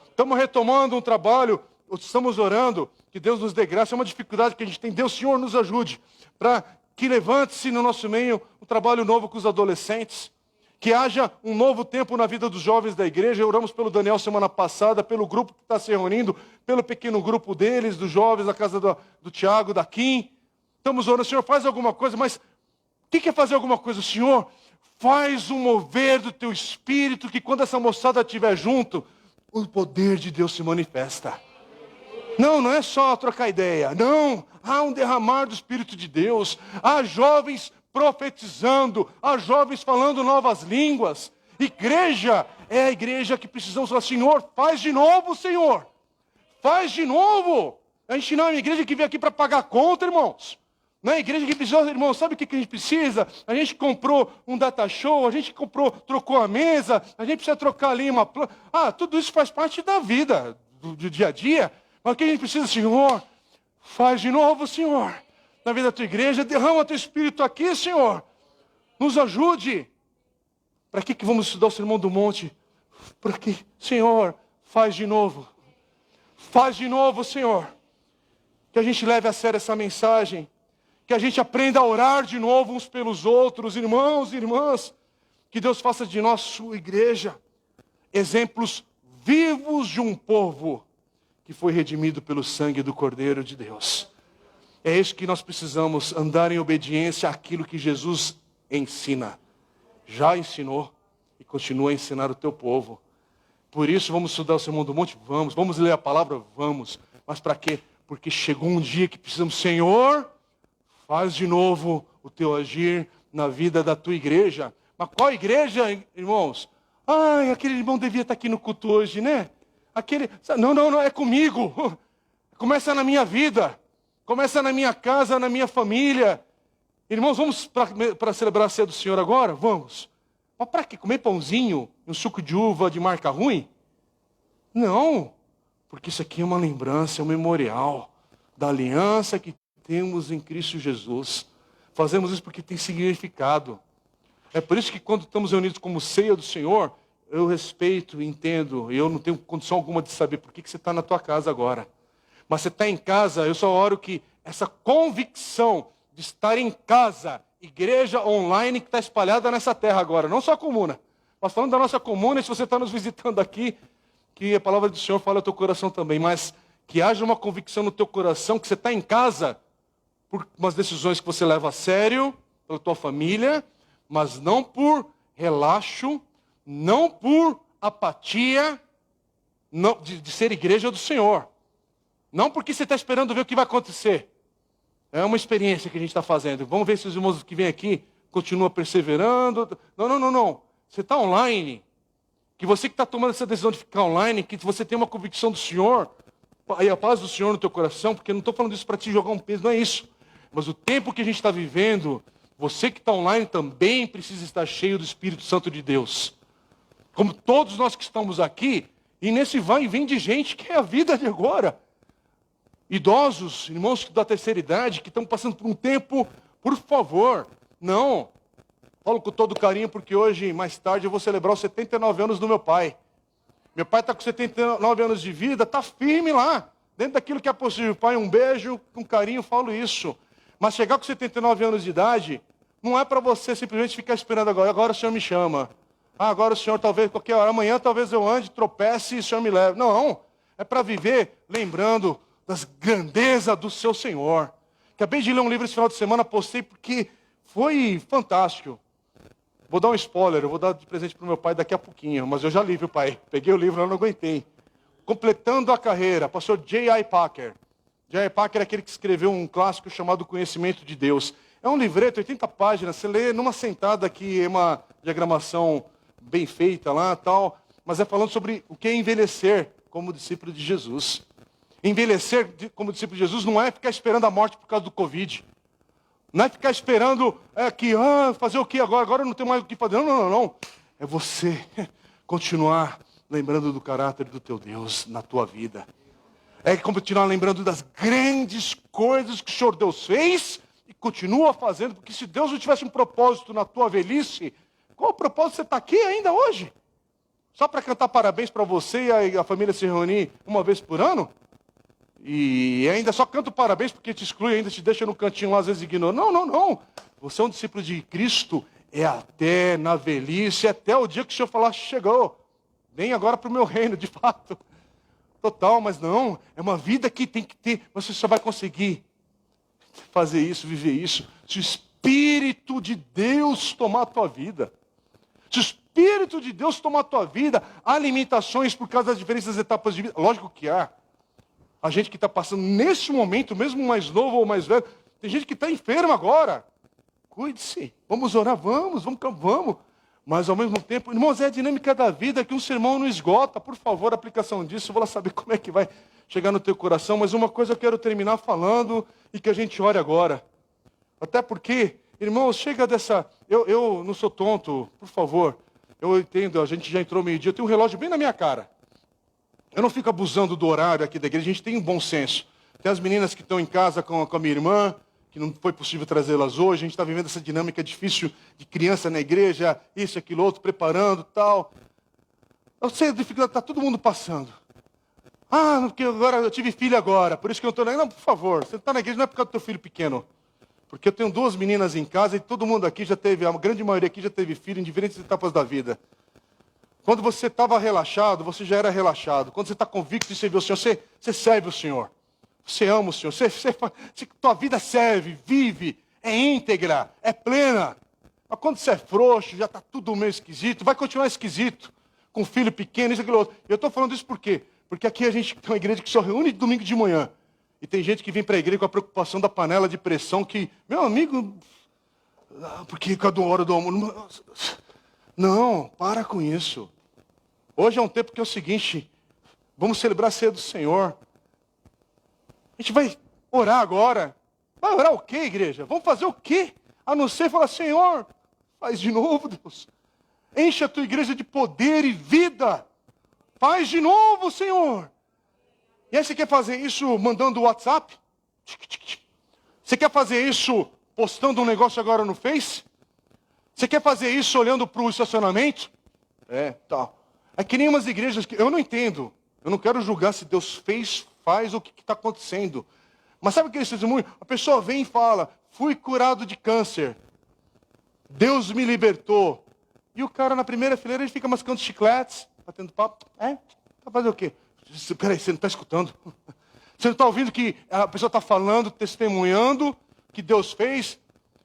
Estamos retomando um trabalho, estamos orando, que Deus nos dê graça, é uma dificuldade que a gente tem, Deus, Senhor, nos ajude, para que levante-se no nosso meio um trabalho novo com os adolescentes, que haja um novo tempo na vida dos jovens da igreja. Oramos pelo Daniel semana passada, pelo grupo que está se reunindo, pelo pequeno grupo deles, dos jovens, da casa do Tiago, da Kim. Estamos orando, Senhor, faz alguma coisa, mas o que é fazer alguma coisa? Senhor, faz um mover do teu Espírito, que quando essa moçada estiver junto, o poder de Deus se manifesta. Não é só trocar ideia, não, há um derramar do Espírito de Deus, há jovens profetizando, há jovens falando novas línguas. Igreja é a igreja que precisamos falar, Senhor, faz de novo, Senhor, faz de novo. A gente não é uma igreja que vem aqui para pagar conta, irmãos. Não é a igreja que precisa, irmãos, sabe o que a gente precisa? A gente comprou um data show, a gente trocou a mesa, a gente precisa trocar ali uma planta. Tudo isso faz parte da vida, do dia a dia. Mas o que a gente precisa, Senhor, faz de novo, Senhor, na vida da tua igreja, derrama teu Espírito aqui, Senhor, nos ajude. Para que vamos estudar o Sermão do Monte? Para que, Senhor, faz de novo, Senhor, que a gente leve a sério essa mensagem, Que a gente aprenda a orar de novo uns pelos outros, irmãos e irmãs. Que Deus faça de nós, sua igreja, exemplos vivos de um povo que foi redimido pelo sangue do Cordeiro de Deus. É isso que nós precisamos, andar em obediência àquilo que Jesus ensina. Já ensinou e continua a ensinar o teu povo. Por isso, vamos estudar o Sermão do Monte? Vamos. Vamos ler a palavra? Vamos. Mas para quê? Porque chegou um dia que precisamos, Senhor, faz de novo o teu agir na vida da tua igreja. Mas qual igreja, irmãos? Ai, aquele irmão devia estar aqui no culto hoje, né? Não, é comigo. Começa na minha vida. Começa na minha casa, na minha família. Irmãos, vamos para celebrar a ceia do Senhor agora? Vamos. Mas para quê? Comer pãozinho e um suco de uva de marca ruim? Não. Porque isso aqui é uma lembrança, é um memorial da aliança que temos em Cristo Jesus. Fazemos isso porque tem significado. É por isso que quando estamos reunidos como ceia do Senhor, eu respeito, entendo, e eu não tenho condição alguma de saber por que você está na tua casa agora. Mas você está em casa, eu só oro que essa convicção de estar em casa, igreja online que está espalhada nessa terra agora, não só a comuna, mas falando da nossa comuna, e se você está nos visitando aqui, que a palavra do Senhor fala ao teu coração também, mas que haja uma convicção no teu coração que você está em casa por umas decisões que você leva a sério, pela tua família, mas não por relaxo, não por apatia não, de ser igreja do Senhor. Não porque você está esperando ver o que vai acontecer. É uma experiência que a gente está fazendo. Vamos ver se os irmãos que vêm aqui continuam perseverando. Não. Você está online. Que você que está tomando essa decisão de ficar online, que você tem uma convicção do Senhor, e a paz do Senhor no teu coração, porque eu não estou falando isso para te jogar um peso, não é isso. Mas o tempo que a gente está vivendo, você que está online também precisa estar cheio do Espírito Santo de Deus. Como todos nós que estamos aqui, e nesse vai e vem de gente que é a vida de agora. Idosos, irmãos da terceira idade, que estão passando por um tempo, por favor, não. Falo com todo carinho, porque hoje, mais tarde, eu vou celebrar os 79 anos do meu pai. Meu pai está com 79 anos de vida, está firme lá. Dentro daquilo que é possível. Pai, um beijo, com carinho, falo isso. Mas chegar com 79 anos de idade, não é para você simplesmente ficar esperando agora o Senhor me chama. Agora o Senhor talvez, qualquer hora, amanhã talvez eu ande, tropece e o Senhor me leve. Não, é para viver lembrando das grandezas do seu Senhor. Acabei de ler um livro esse final de semana, postei porque foi fantástico. Vou dar um spoiler, eu vou dar de presente para o meu pai daqui a pouquinho, mas eu já li, viu, pai? Peguei o livro, eu não aguentei. Completando a Carreira, pastor J.I. Packer. J.I. Packer é aquele que escreveu um clássico chamado Conhecimento de Deus. É um livreto, 80 páginas, você lê numa sentada que é uma diagramação bem feita lá, tal, mas é falando sobre o que é envelhecer como discípulo de Jesus. Envelhecer como discípulo de Jesus não é ficar esperando a morte por causa do Covid. Não é ficar esperando fazer o que agora? Agora eu não tenho mais o que fazer. Não. É você continuar lembrando do caráter do teu Deus na tua vida. É continuar lembrando das grandes coisas que o Senhor Deus fez e continua fazendo. Porque se Deus não tivesse um propósito na tua velhice, qual o propósito você está aqui ainda hoje? Só para cantar parabéns para você e a família se reunir uma vez por ano? E ainda só canto parabéns porque te exclui, ainda te deixa no cantinho lá, às vezes ignora. Não. Você é um discípulo de Cristo, é até na velhice, até o dia que o Senhor falar, chegou. Vem agora para o meu reino, de fato. Total, mas não, é uma vida que tem que ter, você só vai conseguir fazer isso, viver isso, se o Espírito de Deus tomar a tua vida. Se o Espírito de Deus tomar a tua vida, há limitações por causa das diferentes etapas de vida. Lógico que há. A gente que está passando nesse momento, mesmo mais novo ou mais velho, tem gente que está enferma agora. Cuide-se, vamos orar, vamos. Mas ao mesmo tempo, irmãos, é a dinâmica da vida que um sermão não esgota. Por favor, a aplicação disso, eu vou lá saber como é que vai chegar no teu coração. Mas uma coisa eu quero terminar falando e que a gente ore agora. Até porque, irmãos, chega dessa... Eu não sou tonto, por favor. Eu entendo, a gente já entrou meio-dia, eu tenho um relógio bem na minha cara. Eu não fico abusando do horário aqui da igreja, a gente tem um bom senso. Tem as meninas que estão em casa com a minha irmã, que não foi possível trazê-las hoje. A gente está vivendo essa dinâmica difícil de criança na igreja, isso, aquilo, outro, preparando, tal. Eu sei a dificuldade, está todo mundo passando. Porque agora eu tive filho agora, por isso que eu não estou... Não, por favor, você está na igreja não é por causa do teu filho pequeno. Porque eu tenho 2 meninas em casa e todo mundo aqui já teve, a grande maioria aqui já teve filho em diferentes etapas da vida. Quando você estava relaxado, você já era relaxado. Quando você está convicto de servir o Senhor, você serve o Senhor. Você ama o Senhor. Tua vida serve, vive, é íntegra, é plena. Mas quando você é frouxo, já está tudo meio esquisito, vai continuar esquisito. Com filho pequeno, isso, aquilo outro. Eu estou falando isso por quê? Porque aqui a gente tem uma igreja que só reúne domingo de manhã. E tem gente que vem para a igreja com a preocupação da panela de pressão que, meu amigo, porque cada hora do almoço... Não, para com isso. Hoje é um tempo que é o seguinte, vamos celebrar a ceia do Senhor. A gente vai orar agora. Vai orar o quê, igreja? Vamos fazer o quê? A não ser falar, Senhor, faz de novo, Deus. Enche a tua igreja de poder e vida. Faz de novo, Senhor. E aí você quer fazer isso mandando o WhatsApp? Você quer fazer isso postando um negócio agora no Face? Você quer fazer isso olhando para o estacionamento? Tá. É que nem umas igrejas que eu não entendo. Eu não quero julgar se Deus faz o que está acontecendo. Mas sabe aquele testemunho? A pessoa vem e fala, fui curado de câncer. Deus me libertou. E o cara na primeira fileira ele fica mascando chicletes, batendo papo. Vai fazer o quê? Peraí, você não está escutando? Você não está ouvindo que a pessoa está falando, testemunhando que Deus fez?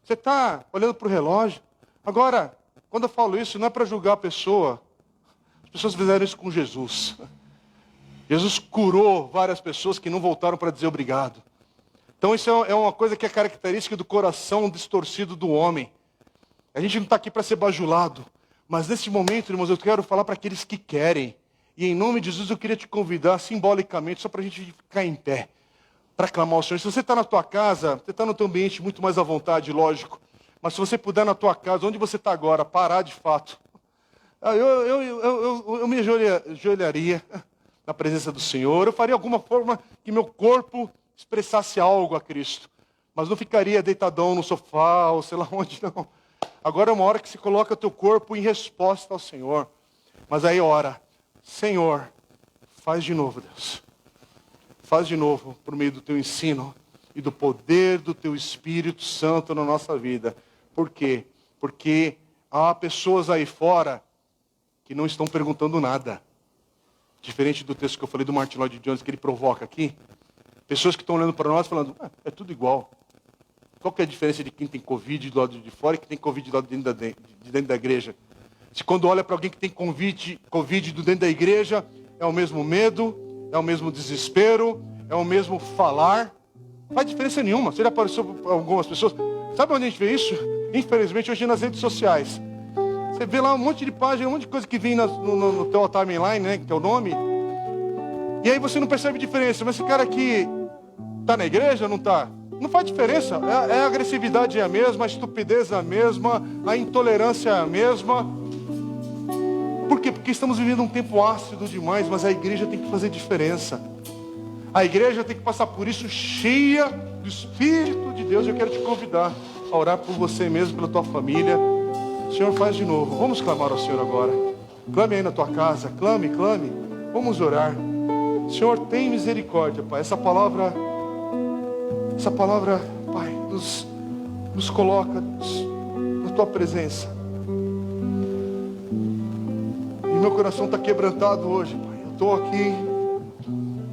Você está olhando para o relógio? Agora, quando eu falo isso, não é para julgar a pessoa. As pessoas fizeram isso com Jesus. Jesus curou várias pessoas que não voltaram para dizer obrigado. Então isso é uma coisa que é característica do coração distorcido do homem. A gente não está aqui para ser bajulado. Mas nesse momento, irmãos, eu quero falar para aqueles que querem. E em nome de Jesus eu queria te convidar simbolicamente, só para a gente ficar em pé, para clamar ao Senhor. Se você está na tua casa, você está no teu ambiente muito mais à vontade, lógico. Mas se você puder na tua casa, onde você está agora, parar de fato. Eu me ajoelharia na presença do Senhor. Eu faria alguma forma que meu corpo expressasse algo a Cristo. Mas não ficaria deitadão no sofá ou sei lá onde, não. Agora é uma hora que se coloca o teu corpo em resposta ao Senhor. Mas aí ora, Senhor, faz de novo, Deus. Faz de novo por meio do teu ensino e do poder do teu Espírito Santo na nossa vida. Por quê? Porque há pessoas aí fora que não estão perguntando nada. Diferente do texto que eu falei do Martin Lloyd Jones, que ele provoca aqui. Pessoas que estão olhando para nós falando, é tudo igual. Qual que é a diferença de quem tem Covid do lado de fora e quem tem Covid do lado de dentro da igreja? Se quando olha para alguém que tem Covid do dentro da igreja, é o mesmo medo, é o mesmo desespero, é o mesmo falar. Não faz diferença nenhuma. Você já apareceu para algumas pessoas. Sabe onde a gente vê isso? Infelizmente, hoje nas redes sociais. Você vê lá um monte de página, um monte de coisa que vem no teu timeline, né, que é o nome. E aí você não percebe diferença. Mas esse cara aqui está na igreja ou não está? Não faz diferença. A agressividade é a mesma, a estupidez é a mesma, a intolerância é a mesma. Por quê? Porque estamos vivendo um tempo ácido demais, mas a igreja tem que fazer diferença. A igreja tem que passar por isso cheia do Espírito de Deus. Eu quero te convidar a orar por você mesmo, pela tua família. Senhor, faz de novo. Vamos clamar ao Senhor agora. Clame aí na tua casa. Clame. Vamos orar. Senhor, tem misericórdia, Pai. Essa palavra, Pai, nos coloca na tua presença. E meu coração está quebrantado hoje, Pai. Eu estou aqui.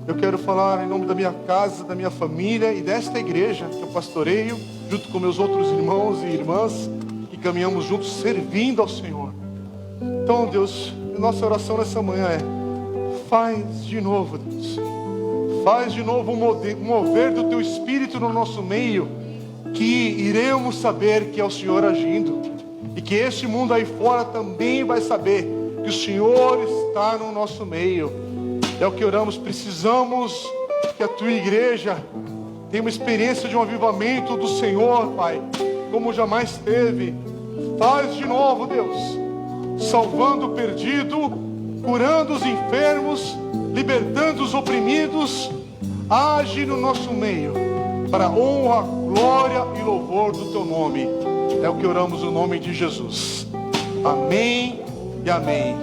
Eu quero falar em nome da minha casa, da minha família e desta igreja que eu pastoreio, junto com meus outros irmãos e irmãs, que caminhamos juntos servindo ao Senhor. Então, Deus, nossa oração nessa manhã é: faz de novo, Deus. Faz de novo um mover do teu Espírito no nosso meio, que iremos saber que é o Senhor agindo. E que este mundo aí fora também vai saber que o Senhor está no nosso meio. É o que oramos. Precisamos que a tua igreja tenha uma experiência de um avivamento do Senhor, Pai, como jamais teve. Faz de novo, Deus, salvando o perdido, curando os enfermos, libertando os oprimidos. Age no nosso meio, para a honra, glória e louvor do teu nome. É o que oramos no nome de Jesus. Amém e amém.